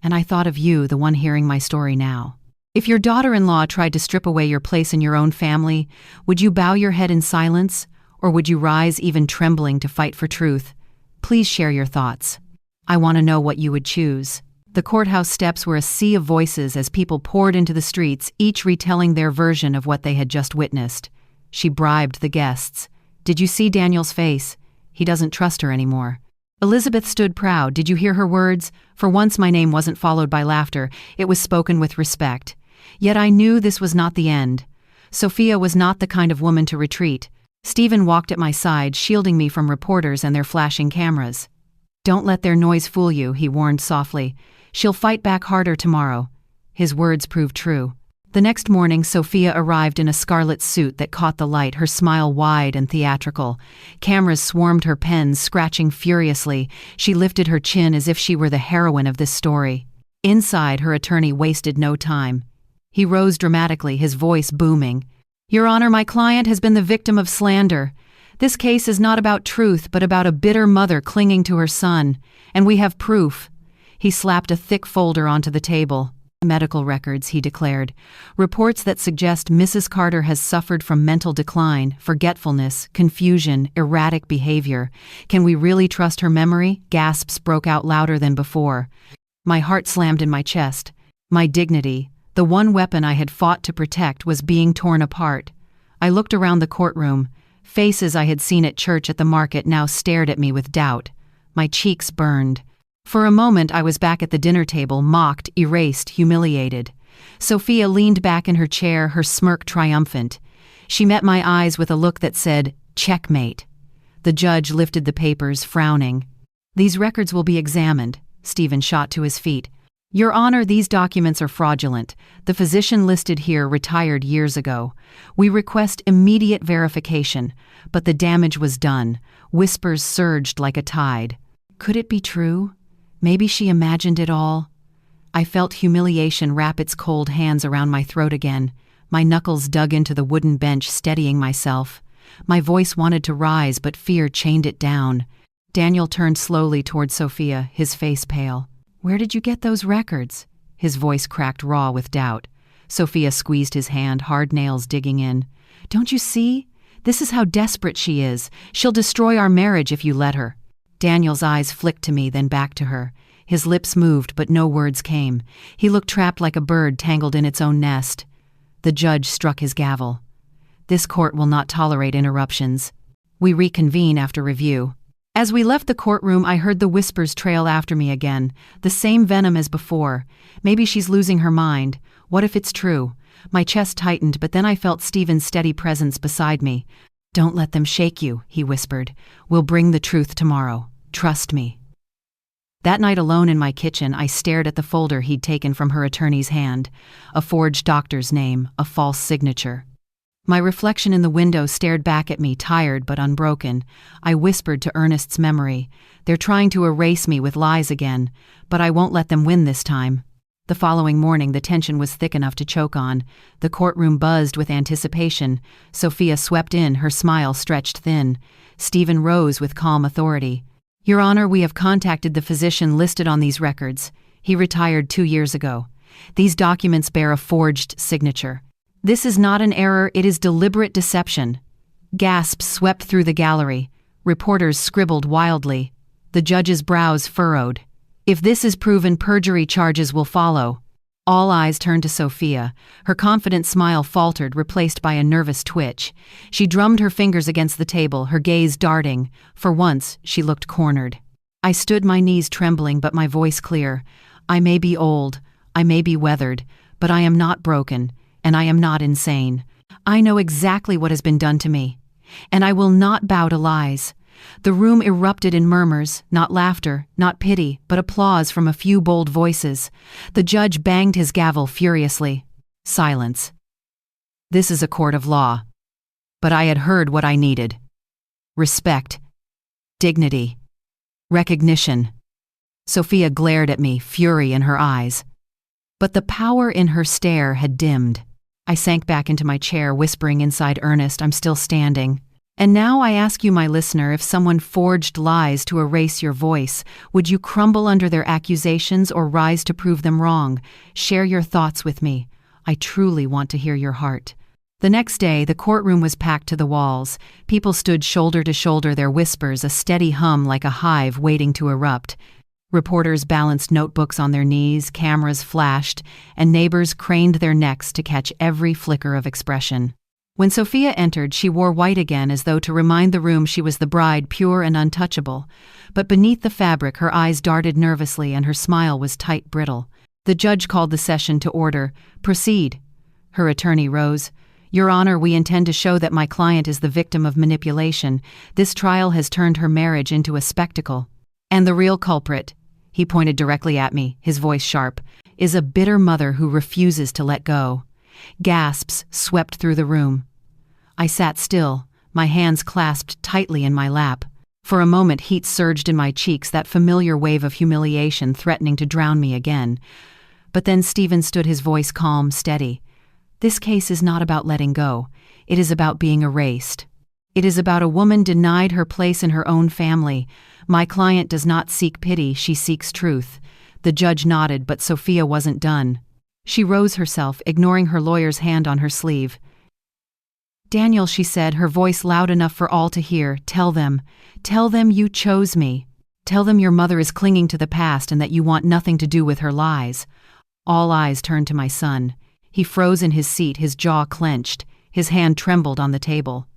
And I thought of you, the one hearing my story now. If your daughter-in-law tried to strip away your place in your own family, would you bow your head in silence, or would you rise even trembling to fight for truth? Please share your thoughts. I want to know what you would choose. The courthouse steps were a sea of voices as people poured into the streets, each retelling their version of what they had just witnessed. She bribed the guests. Did you see Daniel's face? He doesn't trust her anymore. Elizabeth stood proud. Did you hear her words? For once my name wasn't followed by laughter. It was spoken with respect. Yet I knew this was not the end. Sophia was not the kind of woman to retreat. Stephen walked at my side, shielding me from reporters and their flashing cameras. Don't let their noise fool you, he warned softly. She'll fight back harder tomorrow. His words proved true. The next morning, Sophia arrived in a scarlet suit that caught the light, her smile wide and theatrical. Cameras swarmed her pens, scratching furiously. She lifted her chin as if she were the heroine of this story. Inside, her attorney wasted no time. He rose dramatically, his voice booming. Your Honor, my client has been the victim of slander. This case is not about truth, but about a bitter mother clinging to her son. And we have proof. He slapped a thick folder onto the table. Medical records, he declared. Reports that suggest Mrs. Carter has suffered from mental decline, forgetfulness, confusion, erratic behavior. Can we really trust her memory? Gasps broke out louder than before. My heart slammed in my chest. My dignity, the one weapon I had fought to protect, was being torn apart. I looked around the courtroom. Faces I had seen at church, at the market, now stared at me with doubt. My cheeks burned. For a moment I was back at the dinner table, mocked, erased, humiliated. Sophia leaned back in her chair, her smirk triumphant. She met my eyes with a look that said, checkmate. The judge lifted the papers, frowning. These records will be examined. Stephen shot to his feet. Your Honor, these documents are fraudulent. The physician listed here retired years ago. We request immediate verification, but the damage was done. Whispers surged like a tide. Could it be true? Maybe she imagined it all. I felt humiliation wrap its cold hands around my throat again. My knuckles dug into the wooden bench, steadying myself. My voice wanted to rise, but fear chained it down. Daniel turned slowly toward Sophia, his face pale. Where did you get those records? His voice cracked raw with doubt. Sophia squeezed his hand, hard nails digging in. Don't you see? This is how desperate she is. She'll destroy our marriage if you let her. Daniel's eyes flicked to me, then back to her. His lips moved, but no words came. He looked trapped like a bird tangled in its own nest. The judge struck his gavel. This court will not tolerate interruptions. We reconvene after review. As we left the courtroom, I heard the whispers trail after me again, the same venom as before. Maybe she's losing her mind. What if it's true? My chest tightened, but then I felt Stephen's steady presence beside me. Don't let them shake you, he whispered. We'll bring the truth tomorrow. Trust me. That night alone in my kitchen, I stared at the folder he'd taken from her attorney's hand. A forged doctor's name, a false signature. My reflection in the window stared back at me, tired but unbroken. I whispered to Ernest's memory. They're trying to erase me with lies again, but I won't let them win this time. The following morning, the tension was thick enough to choke on. The courtroom buzzed with anticipation. Sophia swept in, her smile stretched thin. Stephen rose with calm authority. Your Honor, we have contacted the physician listed on these records. He retired 2 years ago. These documents bear a forged signature. This is not an error, it is deliberate deception. Gasps swept through the gallery. Reporters scribbled wildly. The judge's brows furrowed. If this is proven, perjury charges will follow. All eyes turned to Sophia. Her confident smile faltered, replaced by a nervous twitch. She drummed her fingers against the table, her gaze darting. For once, she looked cornered. I stood, my knees trembling, but my voice clear. I may be old, I may be weathered, but I am not broken. And I am not insane. I know exactly what has been done to me. And I will not bow to lies. The room erupted in murmurs, not laughter, not pity, but applause from a few bold voices. The judge banged his gavel furiously. Silence. This is a court of law. But I had heard what I needed. Respect. Dignity. Recognition. Sophia glared at me, fury in her eyes. But the power in her stare had dimmed. I sank back into my chair, whispering inside Ernest, I'm still standing. And now I ask you, my listener, if someone forged lies to erase your voice, would you crumble under their accusations or rise to prove them wrong? Share your thoughts with me. I truly want to hear your heart. The next day, the courtroom was packed to the walls. People stood shoulder to shoulder, their whispers a steady hum like a hive waiting to erupt. Reporters balanced notebooks on their knees, cameras flashed, and neighbors craned their necks to catch every flicker of expression. When Sophia entered, she wore white again, as though to remind the room she was the bride, pure and untouchable. But beneath the fabric, her eyes darted nervously and her smile was tight, brittle. The judge called the session to order. Proceed. Her attorney rose. Your Honor, we intend to show that my client is the victim of manipulation. This trial has turned her marriage into a spectacle. And the real culprit, he pointed directly at me, his voice sharp, is a bitter mother who refuses to let go. Gasps swept through the room. I sat still, my hands clasped tightly in my lap. For a moment, heat surged in my cheeks, that familiar wave of humiliation threatening to drown me again. But then Stephen stood, his voice calm, steady. This case is not about letting go. It is about being erased. It is about a woman denied her place in her own family. My client does not seek pity, she seeks truth. The judge nodded, but Sophia wasn't done. She rose herself, ignoring her lawyer's hand on her sleeve. Daniel, she said, her voice loud enough for all to hear, tell them you chose me. Tell them your mother is clinging to the past and that you want nothing to do with her lies. All eyes turned to my son. He froze in his seat, his jaw clenched. His hand trembled on the table.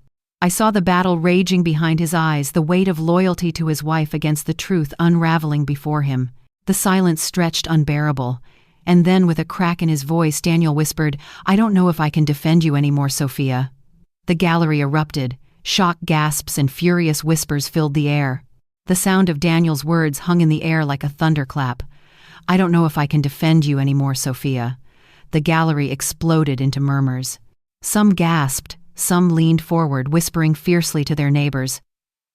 I saw the battle raging behind his eyes, the weight of loyalty to his wife against the truth unraveling before him. The silence stretched unbearable. And then, with a crack in his voice, Daniel whispered, I don't know if I can defend you anymore, Sophia. The gallery erupted. Shock gasps and furious whispers filled the air. The sound of Daniel's words hung in the air like a thunderclap. "I don't know if I can defend you anymore, Sophia." The gallery exploded into murmurs. Some gasped, some leaned forward, whispering fiercely to their neighbors.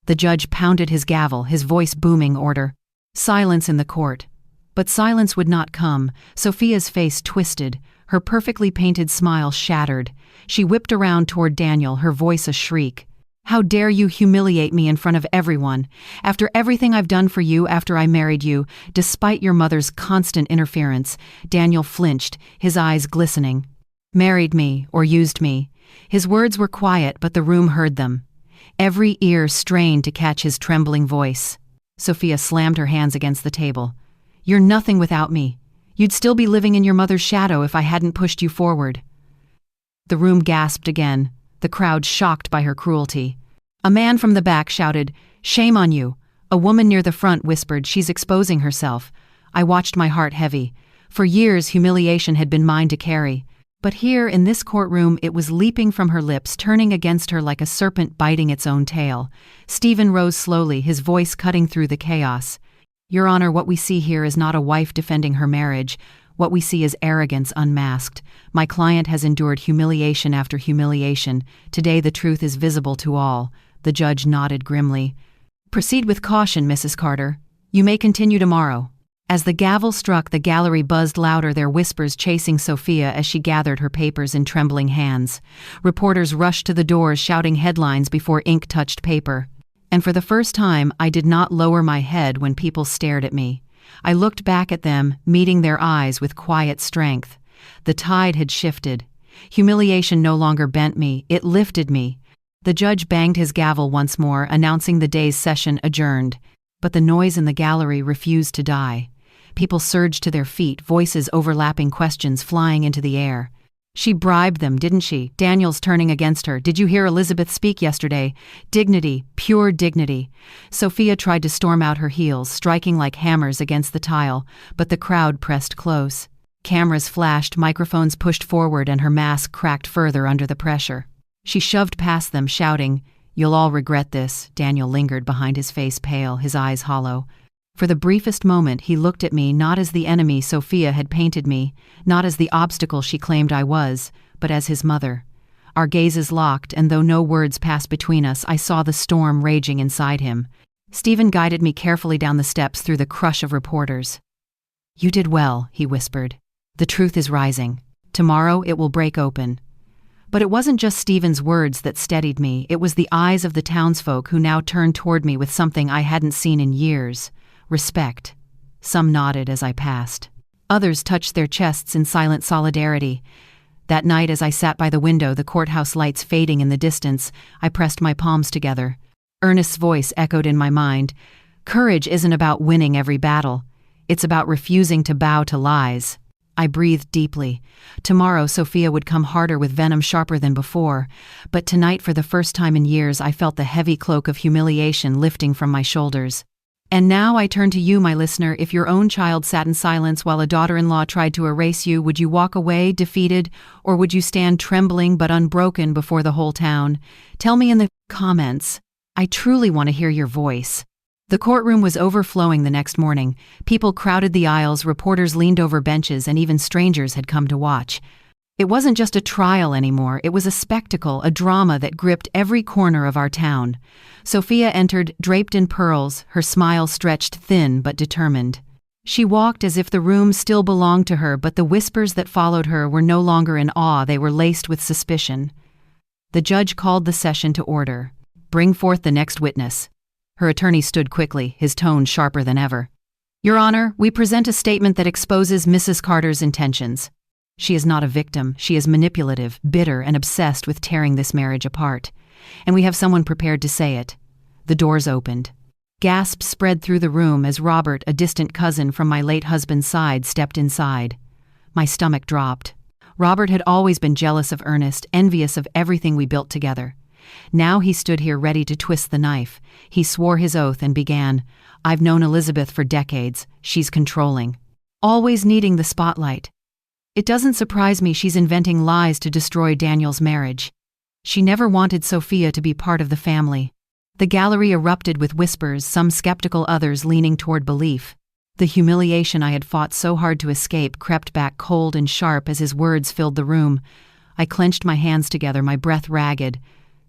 The judge pounded his gavel, his voice booming order. Silence in the court. But silence would not come. Sophia's face twisted, her perfectly painted smile shattered. She whipped around toward Daniel, her voice a shriek. "How dare you humiliate me in front of everyone? After everything I've done for you after I married you, despite your mother's constant interference." Daniel flinched, his eyes glistening. "Married me, or used me." His words were quiet, but the room heard them. Every ear strained to catch his trembling voice. Sophia slammed her hands against the table. "You're nothing without me. You'd still be living in your mother's shadow if I hadn't pushed you forward." The room gasped again, the crowd shocked by her cruelty. A man from the back shouted, "Shame on you." A woman near the front whispered, "She's exposing herself." I watched, my heart heavy. For years, humiliation had been mine to carry. But here, in this courtroom, it was leaping from her lips, turning against her like a serpent biting its own tail. Stephen rose slowly, his voice cutting through the chaos. "Your Honor, what we see here is not a wife defending her marriage. What we see is arrogance unmasked. My client has endured humiliation after humiliation. Today the truth is visible to all." The judge nodded grimly. "Proceed with caution, Mrs. Carter. You may continue tomorrow." As the gavel struck, the gallery buzzed louder, their whispers chasing Sophia as she gathered her papers in trembling hands. Reporters rushed to the doors, shouting headlines before ink touched paper. And for the first time, I did not lower my head when people stared at me. I looked back at them, meeting their eyes with quiet strength. The tide had shifted. Humiliation no longer bent me, it lifted me. The judge banged his gavel once more, announcing the day's session adjourned. But the noise in the gallery refused to die. People surged to their feet, voices overlapping, questions flying into the air. "She bribed them, didn't she?" Daniel's turning against her. "Did you hear Elizabeth speak yesterday? Dignity, pure dignity." Sophia tried to storm out, her heels striking like hammers against the tile, but the crowd pressed close. Cameras flashed, microphones pushed forward, and her mask cracked further under the pressure. She shoved past them, shouting, "You'll all regret this." Daniel lingered behind, his face pale, his eyes hollow. For the briefest moment, he looked at me not as the enemy Sophia had painted me, not as the obstacle she claimed I was, but as his mother. Our gazes locked, and though no words passed between us, I saw the storm raging inside him. Stephen guided me carefully down the steps through the crush of reporters. "You did well," he whispered. "The truth is rising. Tomorrow it will break open." But it wasn't just Stephen's words that steadied me, it was the eyes of the townsfolk who now turned toward me with something I hadn't seen in years. Respect. Some nodded as I passed. Others touched their chests in silent solidarity. That night, as I sat by the window, the courthouse lights fading in the distance, I pressed my palms together. Ernest's voice echoed in my mind. "Courage isn't about winning every battle. It's about refusing to bow to lies." I breathed deeply. Tomorrow, Sophia would come harder with venom sharper than before. But tonight, for the first time in years, I felt the heavy cloak of humiliation lifting from my shoulders. And now I turn to you, my listener. If your own child sat in silence while a daughter-in-law tried to erase you, would you walk away, defeated, or would you stand trembling but unbroken before the whole town? Tell me in the comments. I truly want to hear your voice. The courtroom was overflowing the next morning. People crowded the aisles, reporters leaned over benches, and even strangers had come to watch. It wasn't just a trial anymore, it was a spectacle, a drama that gripped every corner of our town. Sophia entered, draped in pearls, her smile stretched thin but determined. She walked as if the room still belonged to her, but the whispers that followed her were no longer in awe, they were laced with suspicion. The judge called the session to order. "Bring forth the next witness." Her attorney stood quickly, his tone sharper than ever. "Your Honor, we present a statement that exposes Mrs. Carter's intentions. She is not a victim. She is manipulative, bitter, and obsessed with tearing this marriage apart. And we have someone prepared to say it." The doors opened. Gasps spread through the room as Robert, a distant cousin from my late husband's side, stepped inside. My stomach dropped. Robert had always been jealous of Ernest, envious of everything we built together. Now he stood here ready to twist the knife. He swore his oath and began, "I've known Elizabeth for decades. She's controlling. Always needing the spotlight. It doesn't surprise me she's inventing lies to destroy Daniel's marriage. She never wanted Sophia to be part of the family. The gallery erupted with whispers, some skeptical, others leaning toward belief. The humiliation I had fought so hard to escape crept back cold and sharp as his words filled the room. I clenched my hands together, my breath ragged.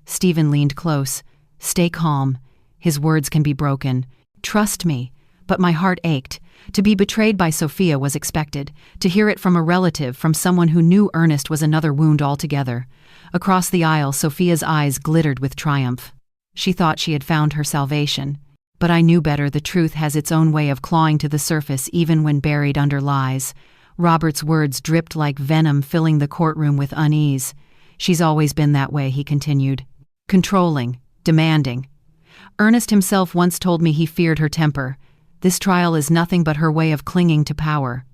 Stephen leaned close. "Stay calm. His words can be broken. Trust me." But my heart ached. To be betrayed by Sophia was expected. To hear it from a relative, from someone who knew Ernest, was another wound altogether. Across the aisle, Sophia's eyes glittered with triumph. She thought she had found her salvation. But I knew better. The truth has its own way of clawing to the surface, even when buried under lies. Robert's words dripped like venom, filling the courtroom with unease. "She's always been that way," he continued. "Controlling, demanding. Ernest himself once told me he feared her temper. This trial is nothing but her way of clinging to power."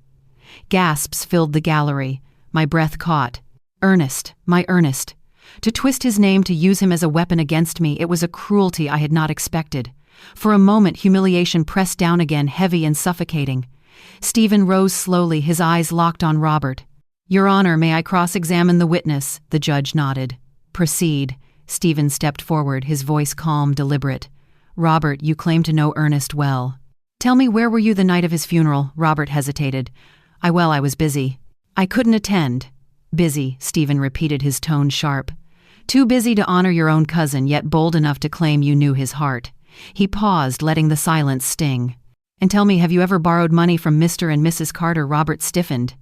Gasps filled the gallery. My breath caught. Ernest, my Ernest. To twist his name, to use him as a weapon against me, it was a cruelty I had not expected. For a moment, humiliation pressed down again, heavy and suffocating. Stephen rose slowly, his eyes locked on Robert. "Your Honor, may I cross-examine the witness?" The judge nodded. "Proceed." Stephen stepped forward, his voice calm, deliberate. "Robert, you claim to know Ernest well. Tell me, where were you the night of his funeral?" Robert hesitated. I was busy. I couldn't attend." "Busy," Stephen repeated, his tone sharp. "Too busy to honor your own cousin, yet bold enough to claim you knew his heart." He paused, letting the silence sting. "And tell me, have you ever borrowed money from Mr. and Mrs. Carter?" Robert stiffened.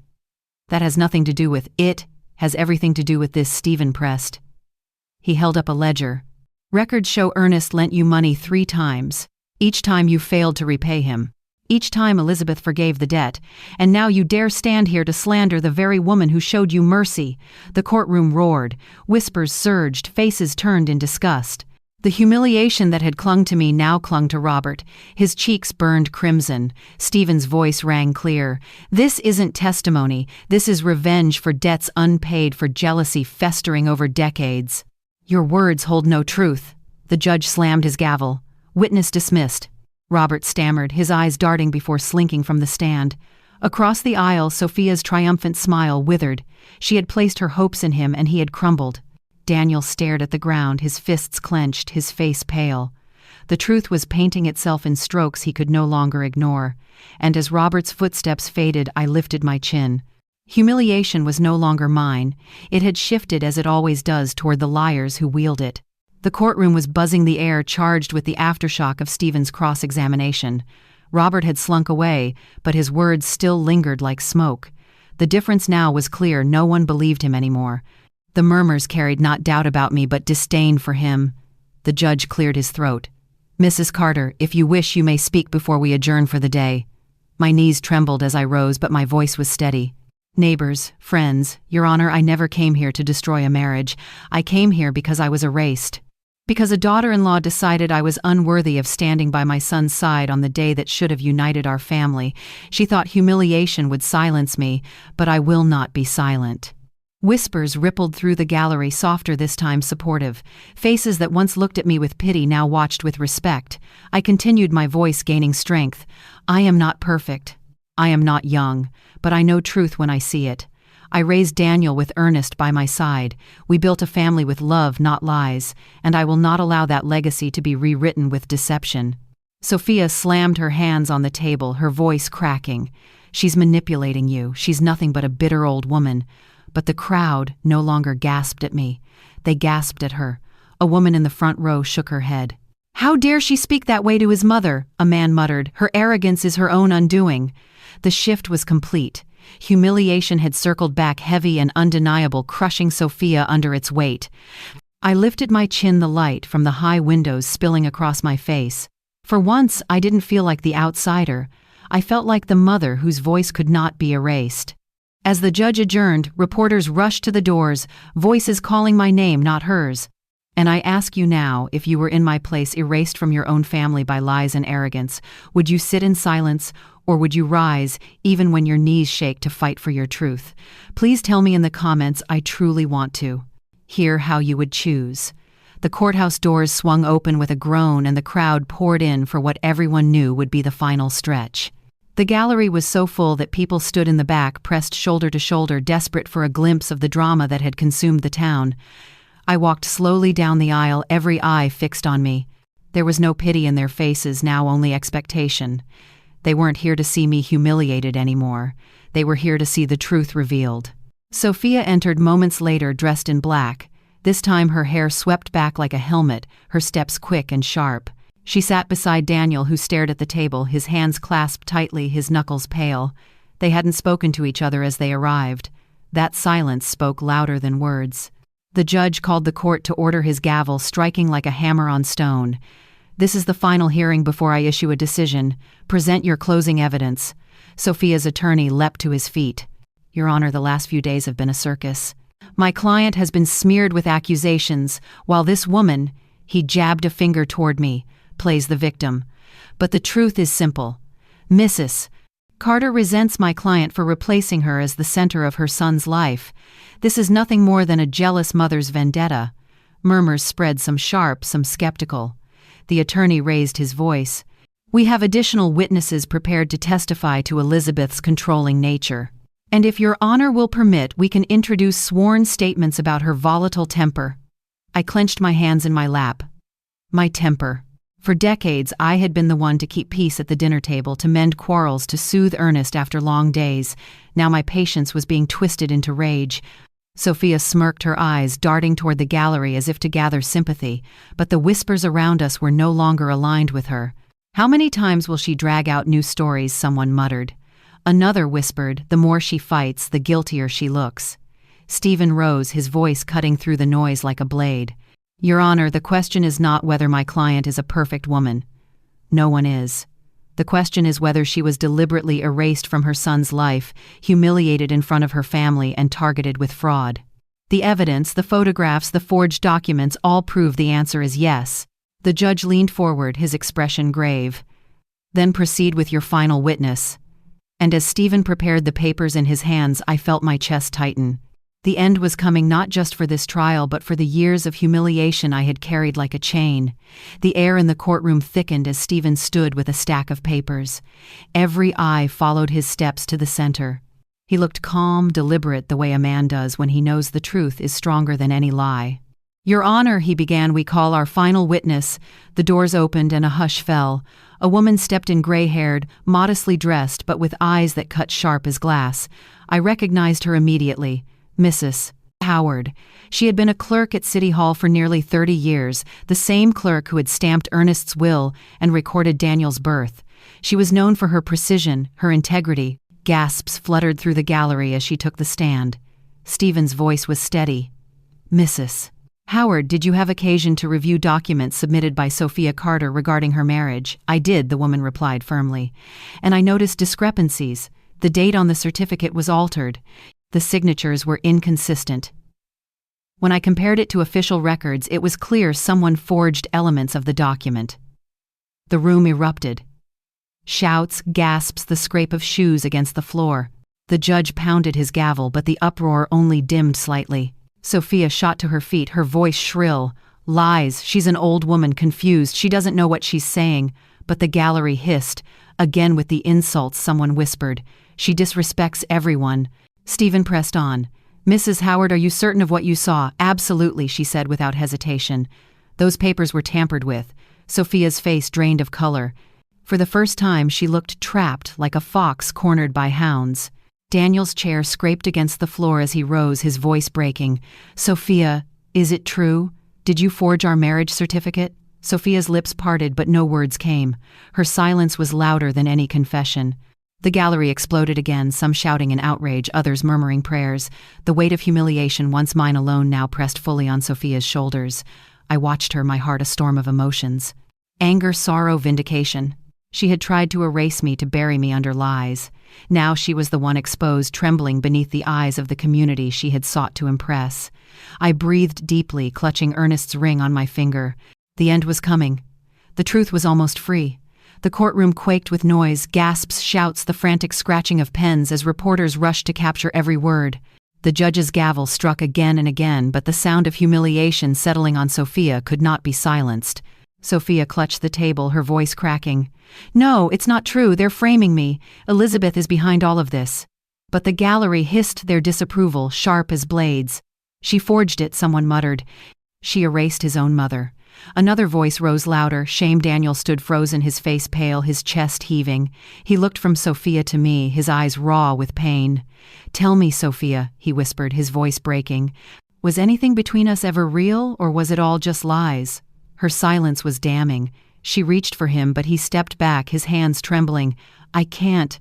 "That has nothing to do with it. Has everything to do with this," Stephen pressed. He held up a ledger. "Records show Ernest lent you money 3 times. Each time you failed to repay him. Each time Elizabeth forgave the debt. And now you dare stand here to slander the very woman who showed you mercy." The courtroom roared. Whispers surged, faces turned in disgust. The humiliation that had clung to me now clung to Robert. His cheeks burned crimson. Stephen's voice rang clear. "This isn't testimony. This is revenge for debts unpaid, for jealousy festering over decades." "Your words hold no truth." The judge slammed his gavel. "Witness dismissed." Robert stammered, his eyes darting before slinking from the stand. Across the aisle, Sophia's triumphant smile withered. She had placed her hopes in him, and he had crumbled. Daniel stared at the ground, his fists clenched, his face pale. The truth was painting itself in strokes he could no longer ignore. And as Robert's footsteps faded, I lifted my chin. Humiliation was no longer mine. It had shifted, as it always does, toward the liars who wield it. The courtroom was buzzing, the air charged with the aftershock of Stephen's cross-examination. Robert had slunk away, but his words still lingered like smoke. The difference now was clear. No one believed him anymore. The murmurs carried not doubt about me, but disdain for him. The judge cleared his throat. "Mrs. Carter, if you wish, you may speak before we adjourn for the day." My knees trembled as I rose, but my voice was steady. "Neighbors, friends, Your Honor, I never came here to destroy a marriage. I came here because I was erased. Because a daughter-in-law decided I was unworthy of standing by my son's side on the day that should have united our family. She thought humiliation would silence me, but I will not be silent." Whispers rippled through the gallery, softer this time, supportive. Faces that once looked at me with pity now watched with respect. I continued, my voice gaining strength. "I am not perfect. I am not young, but I know truth when I see it. I raised Daniel with Ernest by my side. We built a family with love, not lies, and I will not allow that legacy to be rewritten with deception." Sophia slammed her hands on the table, her voice cracking. "She's manipulating you. She's nothing but a bitter old woman." But the crowd no longer gasped at me. They gasped at her. A woman in the front row shook her head. "How dare she speak that way to his mother?" a man muttered. "Her arrogance is her own undoing." The shift was complete. Humiliation had circled back, heavy and undeniable, crushing Sophia under its weight. I lifted my chin, the light from the high windows spilling across my face. For once, I didn't feel like the outsider. I felt like the mother whose voice could not be erased. As the judge adjourned, reporters rushed to the doors, voices calling my name, not hers. "And I ask you now, if you were in my place, erased from your own family by lies and arrogance, would you sit in silence, or would you rise, even when your knees shake, to fight for your truth? Please tell me in the comments. I truly want to hear how you would choose." The courthouse doors swung open with a groan, and the crowd poured in for what everyone knew would be the final stretch. The gallery was so full that people stood in the back, pressed shoulder to shoulder, desperate for a glimpse of the drama that had consumed the town. I walked slowly down the aisle, every eye fixed on me. There was no pity in their faces, now only expectation. They weren't here to see me humiliated anymore. They were here to see the truth revealed. Sophia entered moments later dressed in black. This time her hair swept back like a helmet, her steps quick and sharp. She sat beside Daniel, who stared at the table, his hands clasped tightly, his knuckles pale. They hadn't spoken to each other as they arrived. That silence spoke louder than words. The judge called the court to order, his gavel striking like a hammer on stone. "This is the final hearing before I issue a decision. Present your closing evidence." Sophia's attorney leapt to his feet. "Your Honor, the last few days have been a circus. My client has been smeared with accusations, while this woman," he jabbed a finger toward me, "plays the victim. But the truth is simple. Mrs. Carter resents my client for replacing her as the center of her son's life. This is nothing more than a jealous mother's vendetta." Murmurs spread, some sharp, some skeptical. The attorney raised his voice. "We have additional witnesses prepared to testify to Elizabeth's controlling nature. And if Your Honor will permit, we can introduce sworn statements about her volatile temper." I clenched my hands in my lap. My temper. For decades, I had been the one to keep peace at the dinner table, to mend quarrels, to soothe Ernest after long days. Now my patience was being twisted into rage. Sophia smirked, her eyes darting toward the gallery as if to gather sympathy, but the whispers around us were no longer aligned with her. "How many times will she drag out new stories?" someone muttered. Another whispered, "The more she fights, the guiltier she looks." Stephen rose, his voice cutting through the noise like a blade. "Your Honor, the question is not whether my client is a perfect woman. No one is. The question is whether she was deliberately erased from her son's life, humiliated in front of her family, and targeted with fraud. The evidence, the photographs, the forged documents all prove the answer is yes." The judge leaned forward, his expression grave. "Then proceed with your final witness." And as Stephen prepared the papers in his hands, I felt my chest tighten. The end was coming, not just for this trial, but for the years of humiliation I had carried like a chain. The air in the courtroom thickened as Stephen stood with a stack of papers. Every eye followed his steps to the center. He looked calm, deliberate, the way a man does when he knows the truth is stronger than any lie. "Your Honor," he began, "we call our final witness." The doors opened and a hush fell. A woman stepped in, gray-haired, modestly dressed, but with eyes that cut sharp as glass. I recognized her immediately. Mrs. Howard. She had been a clerk at City Hall for nearly 30 years, the same clerk who had stamped Ernest's will and recorded Daniel's birth. She was known for her precision, her integrity. Gasps fluttered through the gallery as she took the stand. Stephen's voice was steady. "Mrs. Howard, did you have occasion to review documents submitted by Sophia Carter regarding her marriage?" "I did," the woman replied firmly. "And I noticed discrepancies. The date on the certificate was altered. The signatures were inconsistent. When I compared it to official records, it was clear someone forged elements of the document." The room erupted. Shouts, gasps, the scrape of shoes against the floor. The judge pounded his gavel, but the uproar only dimmed slightly. Sophia shot to her feet, her voice shrill. "Lies! She's an old woman, confused. She doesn't know what she's saying." But the gallery hissed. Again with the insults, someone whispered, "She disrespects everyone." Stephen pressed on. "Mrs. Howard, are you certain of what you saw?" "Absolutely," she said without hesitation. "Those papers were tampered with." Sophia's face drained of color. For the first time, she looked trapped, like a fox cornered by hounds. Daniel's chair scraped against the floor as he rose, his voice breaking. "Sophia, is it true? Did you forge our marriage certificate?" Sophia's lips parted, but no words came. Her silence was louder than any confession. The gallery exploded again, some shouting in outrage, others murmuring prayers. The weight of humiliation, once mine alone, now pressed fully on Sophia's shoulders. I watched her, my heart a storm of emotions. Anger, sorrow, vindication. She had tried to erase me, to bury me under lies. Now she was the one exposed, trembling beneath the eyes of the community she had sought to impress. I breathed deeply, clutching Ernest's ring on my finger. The end was coming. The truth was almost free. The courtroom quaked with noise, gasps, shouts, the frantic scratching of pens as reporters rushed to capture every word. The judge's gavel struck again and again, but the sound of humiliation settling on Sophia could not be silenced. Sophia clutched the table, her voice cracking. "No, it's not true. They're framing me. Elizabeth is behind all of this." But the gallery hissed their disapproval, sharp as blades. "She forged it," someone muttered. "She erased his own mother." Another voice rose louder. Shame. Daniel stood frozen, his face pale, his chest heaving. He looked from Sophia to me, his eyes raw with pain. "Tell me, Sophia," he whispered, his voice breaking. "Was anything between us ever real, or was it all just lies?" Her silence was damning. She reached for him, but he stepped back, his hands trembling. I can't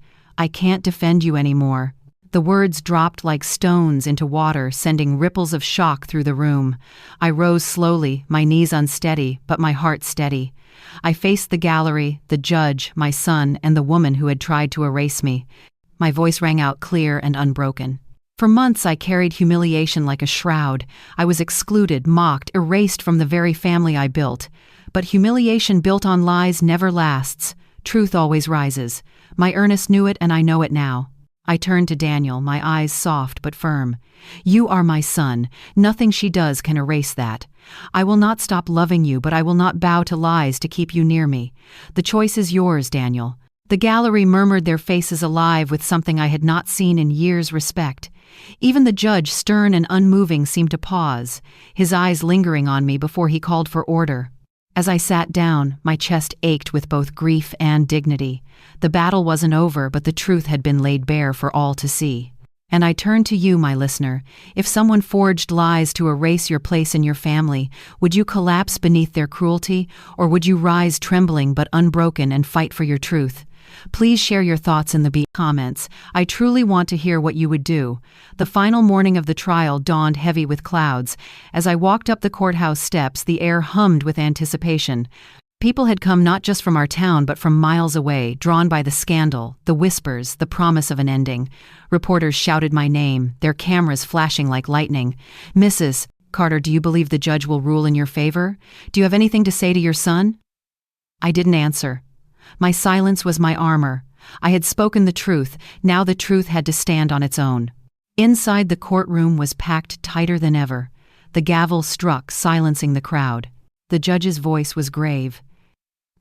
defend you anymore." The words dropped like stones into water, sending ripples of shock through the room. I rose slowly, my knees unsteady, but my heart steady. I faced the gallery, the judge, my son, and the woman who had tried to erase me. My voice rang out clear and unbroken. For months I carried humiliation like a shroud. I was excluded, mocked, erased from the very family I built. But humiliation built on lies never lasts. Truth always rises. My Ernest knew it, and I know it now. I turned to Daniel, my eyes soft but firm. "You are my son. Nothing she does can erase that. I will not stop loving you, but I will not bow to lies to keep you near me. The choice is yours, Daniel." The gallery murmured, their faces alive with something I had not seen in years: respect. Even the judge, stern and unmoving, seemed to pause, his eyes lingering on me before he called for order. As I sat down, my chest ached with both grief and dignity. The battle wasn't over, but the truth had been laid bare for all to see. And I turn to you, my listener. If someone forged lies to erase your place in your family, would you collapse beneath their cruelty, or would you rise trembling but unbroken and fight for your truth? Please share your thoughts in the comments. I truly want to hear what you would do. The final morning of the trial dawned heavy with clouds. As I walked up the courthouse steps, the air hummed with anticipation. People had come not just from our town but from miles away, drawn by the scandal, the whispers, the promise of an ending. Reporters shouted my name, their cameras flashing like lightning. "Mrs. Carter, do you believe the judge will rule in your favor? Do you have anything to say to your son?" I didn't answer. My silence was my armor. I had spoken the truth. Now the truth had to stand on its own. Inside, the courtroom was packed tighter than ever. The gavel struck, silencing the crowd. The judge's voice was grave.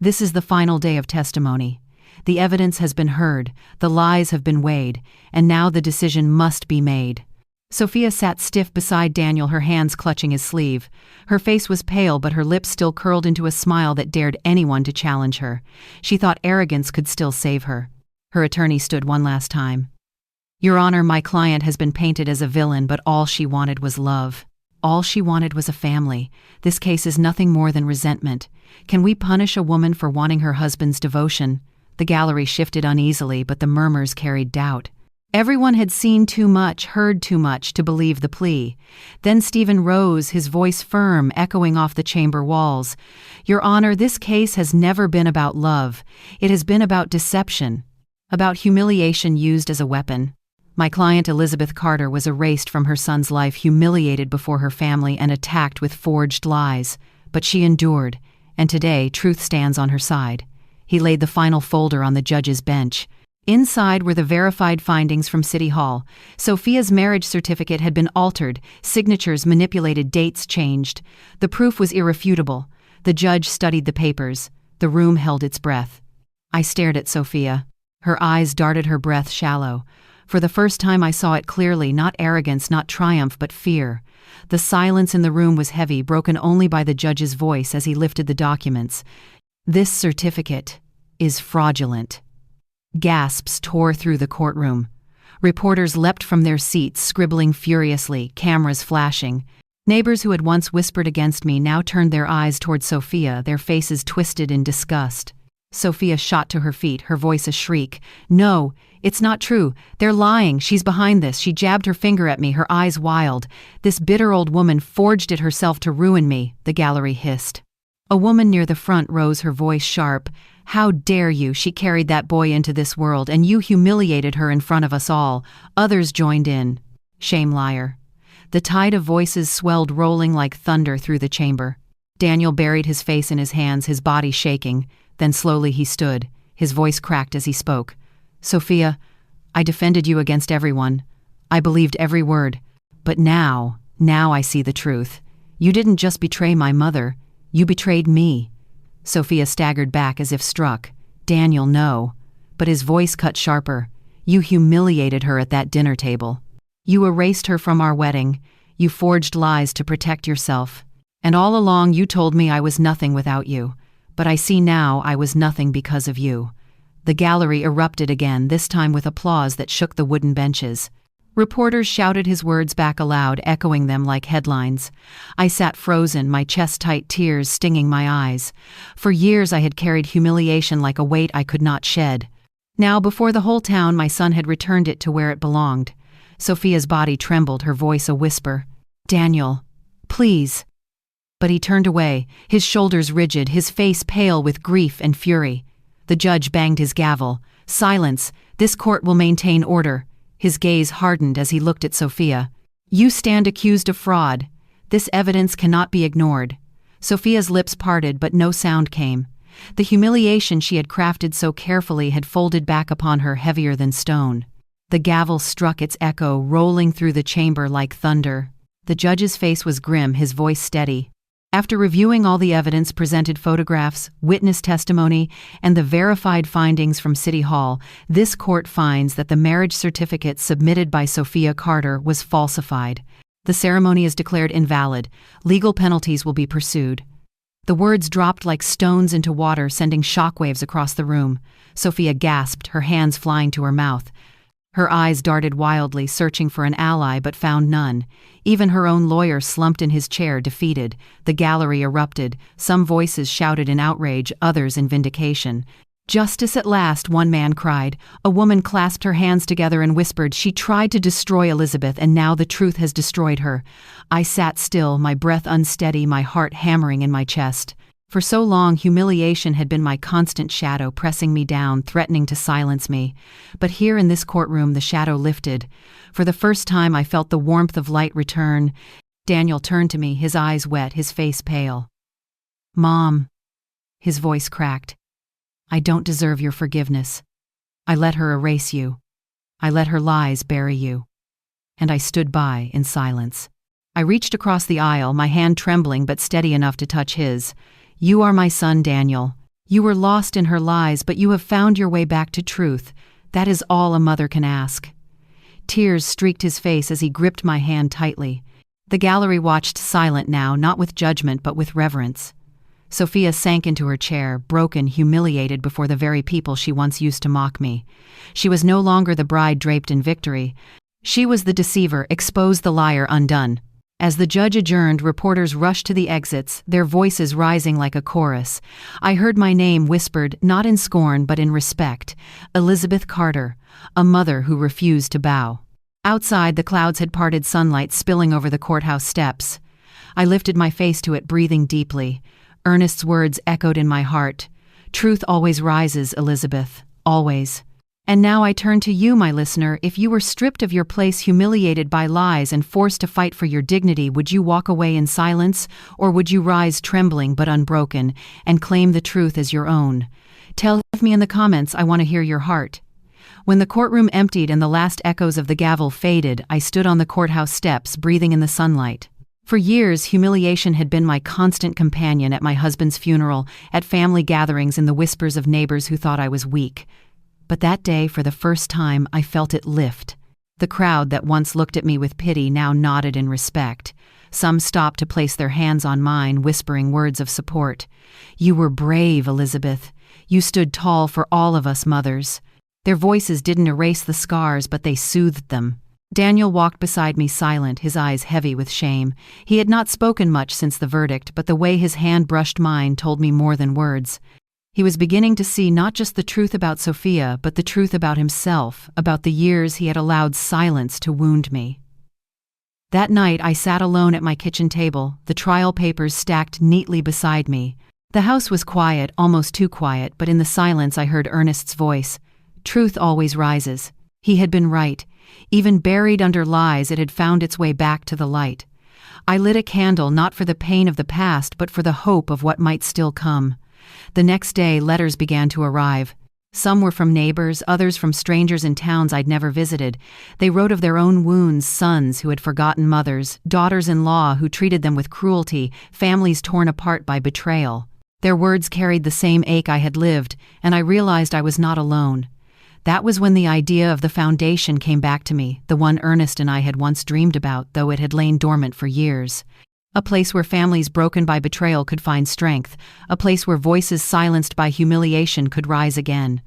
"This is the final day of testimony. The evidence has been heard, the lies have been weighed, and now the decision must be made." Sophia sat stiff beside Daniel, her hands clutching his sleeve. Her face was pale, but her lips still curled into a smile that dared anyone to challenge her. She thought arrogance could still save her. Her attorney stood one last time. "Your Honor, my client has been painted as a villain, but all she wanted was love. All she wanted was a family. This case is nothing more than resentment. Can we punish a woman for wanting her husband's devotion?" The gallery shifted uneasily, but the murmurs carried doubt. Everyone had seen too much, heard too much to believe the plea. Then Stephen rose, his voice firm, echoing off the chamber walls. "Your Honor, this case has never been about love. It has been about deception, about humiliation used as a weapon. My client Elizabeth Carter was erased from her son's life, humiliated before her family, and attacked with forged lies. But she endured, and today truth stands on her side." He laid the final folder on the judge's bench. Inside were the verified findings from City Hall. Sophia's marriage certificate had been altered, signatures manipulated, dates changed. The proof was irrefutable. The judge studied the papers. The room held its breath. I stared at Sophia. Her eyes darted, her breath shallow. For the first time I saw it clearly, not arrogance, not triumph, but fear. The silence in the room was heavy, broken only by the judge's voice as he lifted the documents. "This certificate is fraudulent." Gasps tore through the courtroom. Reporters leapt from their seats, scribbling furiously, cameras flashing. Neighbors who had once whispered against me now turned their eyes toward Sophia, their faces twisted in disgust. Sophia shot to her feet, her voice a shriek. "No, it's not true. They're lying. She's behind this." She jabbed her finger at me, her eyes wild. "This bitter old woman forged it herself to ruin me," the gallery hissed. A woman near the front rose, her voice sharp. "How dare you? She carried that boy into this world, and you humiliated her in front of us all." Others joined in. "Shame, liar." The tide of voices swelled, rolling like thunder through the chamber. Daniel buried his face in his hands, his body shaking. Then slowly he stood. His voice cracked as he spoke. "Sophia, I defended you against everyone. I believed every word. But now I see the truth. You didn't just betray my mother. You betrayed me." Sophia staggered back as if struck. "Daniel, no." But his voice cut sharper. "You humiliated her at that dinner table. You erased her from our wedding. You forged lies to protect yourself. And all along you told me I was nothing without you. But I see now I was nothing because of you." The gallery erupted again, this time with applause that shook the wooden benches. Reporters shouted his words back aloud, echoing them like headlines. I sat frozen, my chest tight, tears stinging my eyes. For years I had carried humiliation like a weight I could not shed. Now, before the whole town, my son had returned it to where it belonged. Sophia's body trembled, her voice a whisper. "Daniel, please." But he turned away, his shoulders rigid, his face pale with grief and fury. The judge banged his gavel. "Silence! This court will maintain order." His gaze hardened as he looked at Sophia. "You stand accused of fraud. This evidence cannot be ignored." Sophia's lips parted, but no sound came. The humiliation she had crafted so carefully had folded back upon her heavier than stone. The gavel struck its echo, rolling through the chamber like thunder. The judge's face was grim, his voice steady. After reviewing all the evidence presented, photographs, witness testimony, and the verified findings from City Hall, this court finds that the marriage certificate submitted by Sophia Carter was falsified. The ceremony is declared invalid. Legal penalties will be pursued. The words dropped like stones into water, sending shockwaves across the room. Sophia gasped, her hands flying to her mouth. Her eyes darted wildly, searching for an ally, but found none. Even her own lawyer slumped in his chair, defeated. The gallery erupted. Some voices shouted in outrage, others in vindication. "Justice at last," one man cried. A woman clasped her hands together and whispered, "She tried to destroy Elizabeth, and now the truth has destroyed her." I sat still, my breath unsteady, my heart hammering in my chest. For so long, humiliation had been my constant shadow, pressing me down, threatening to silence me. But here in this courtroom, the shadow lifted. For the first time, I felt the warmth of light return. Daniel turned to me, his eyes wet, his face pale. "Mom," his voice cracked, "I don't deserve your forgiveness. I let her erase you. I let her lies bury you." And I stood by in silence. I reached across the aisle, my hand trembling but steady enough to touch his. "You are my son, Daniel. You were lost in her lies, but you have found your way back to truth. That is all a mother can ask." Tears streaked his face as he gripped my hand tightly. The gallery watched, silent now, not with judgment but with reverence. Sophia sank into her chair, broken, humiliated before the very people she once used to mock me. She was no longer the bride draped in victory. She was the deceiver, exposed, the liar undone. As the judge adjourned, reporters rushed to the exits, their voices rising like a chorus. I heard my name whispered, not in scorn but in respect. Elizabeth Carter, a mother who refused to bow. Outside, the clouds had parted, sunlight spilling over the courthouse steps. I lifted my face to it, breathing deeply. Ernest's words echoed in my heart. "Truth always rises, Elizabeth, always." And now I turn to you, my listener. If you were stripped of your place, humiliated by lies, and forced to fight for your dignity, would you walk away in silence, or would you rise trembling but unbroken, and claim the truth as your own? Tell me in the comments. I want to hear your heart. When the courtroom emptied and the last echoes of the gavel faded, I stood on the courthouse steps, breathing in the sunlight. For years, humiliation had been my constant companion at my husband's funeral, at family gatherings, in the whispers of neighbors who thought I was weak. But that day, for the first time, I felt it lift. The crowd that once looked at me with pity now nodded in respect. Some stopped to place their hands on mine, whispering words of support. "You were brave, Elizabeth. You stood tall for all of us mothers." Their voices didn't erase the scars, but they soothed them. Daniel walked beside me, silent, his eyes heavy with shame. He had not spoken much since the verdict, but the way his hand brushed mine told me more than words. He was beginning to see not just the truth about Sophia, but the truth about himself, about the years he had allowed silence to wound me. That night, I sat alone at my kitchen table, the trial papers stacked neatly beside me. The house was quiet, almost too quiet, but in the silence I heard Ernest's voice. Truth always rises. He had been right. Even buried under lies, it had found its way back to the light. I lit a candle, not for the pain of the past, but for the hope of what might still come. The next day, letters began to arrive. Some were from neighbors, others from strangers in towns I'd never visited. They wrote of their own wounds, sons who had forgotten mothers, daughters-in-law who treated them with cruelty, families torn apart by betrayal. Their words carried the same ache I had lived, and I realized I was not alone. That was when the idea of the foundation came back to me, the one Ernest and I had once dreamed about, though it had lain dormant for years. A place where families broken by betrayal could find strength, a place where voices silenced by humiliation could rise again.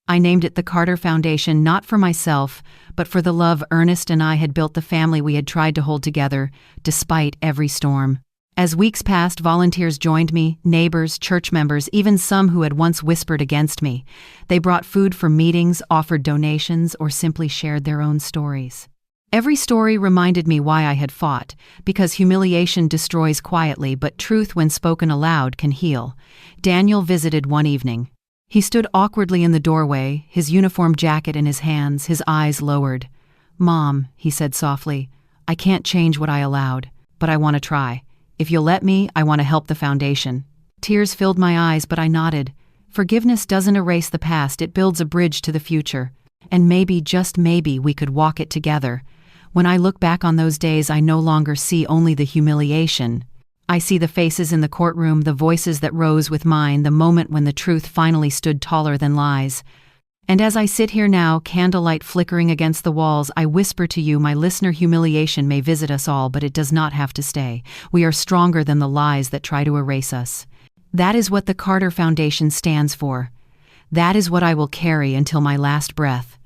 I named it the Carter Foundation not for myself, but for the love Ernest and I had built the family we had tried to hold together, despite every storm. As weeks passed, volunteers joined me, neighbors, church members, even some who had once whispered against me. They brought food for meetings, offered donations, or simply shared their own stories. Every story reminded me why I had fought, because humiliation destroys quietly, but truth when spoken aloud can heal. Daniel visited one evening. He stood awkwardly in the doorway, his uniform jacket in his hands, his eyes lowered. "Mom," he said softly, "I can't change what I allowed, but I want to try. If you'll let me, I want to help the foundation." Tears filled my eyes, but I nodded. Forgiveness doesn't erase the past, it builds a bridge to the future. And maybe, just maybe, we could walk it together. When I look back on those days, I no longer see only the humiliation. I see the faces in the courtroom, the voices that rose with mine, the moment when the truth finally stood taller than lies. And as I sit here now, candlelight flickering against the walls, I whisper to you, my listener, humiliation may visit us all, but it does not have to stay. We are stronger than the lies that try to erase us. That is what the Carter Foundation stands for. That is what I will carry until my last breath.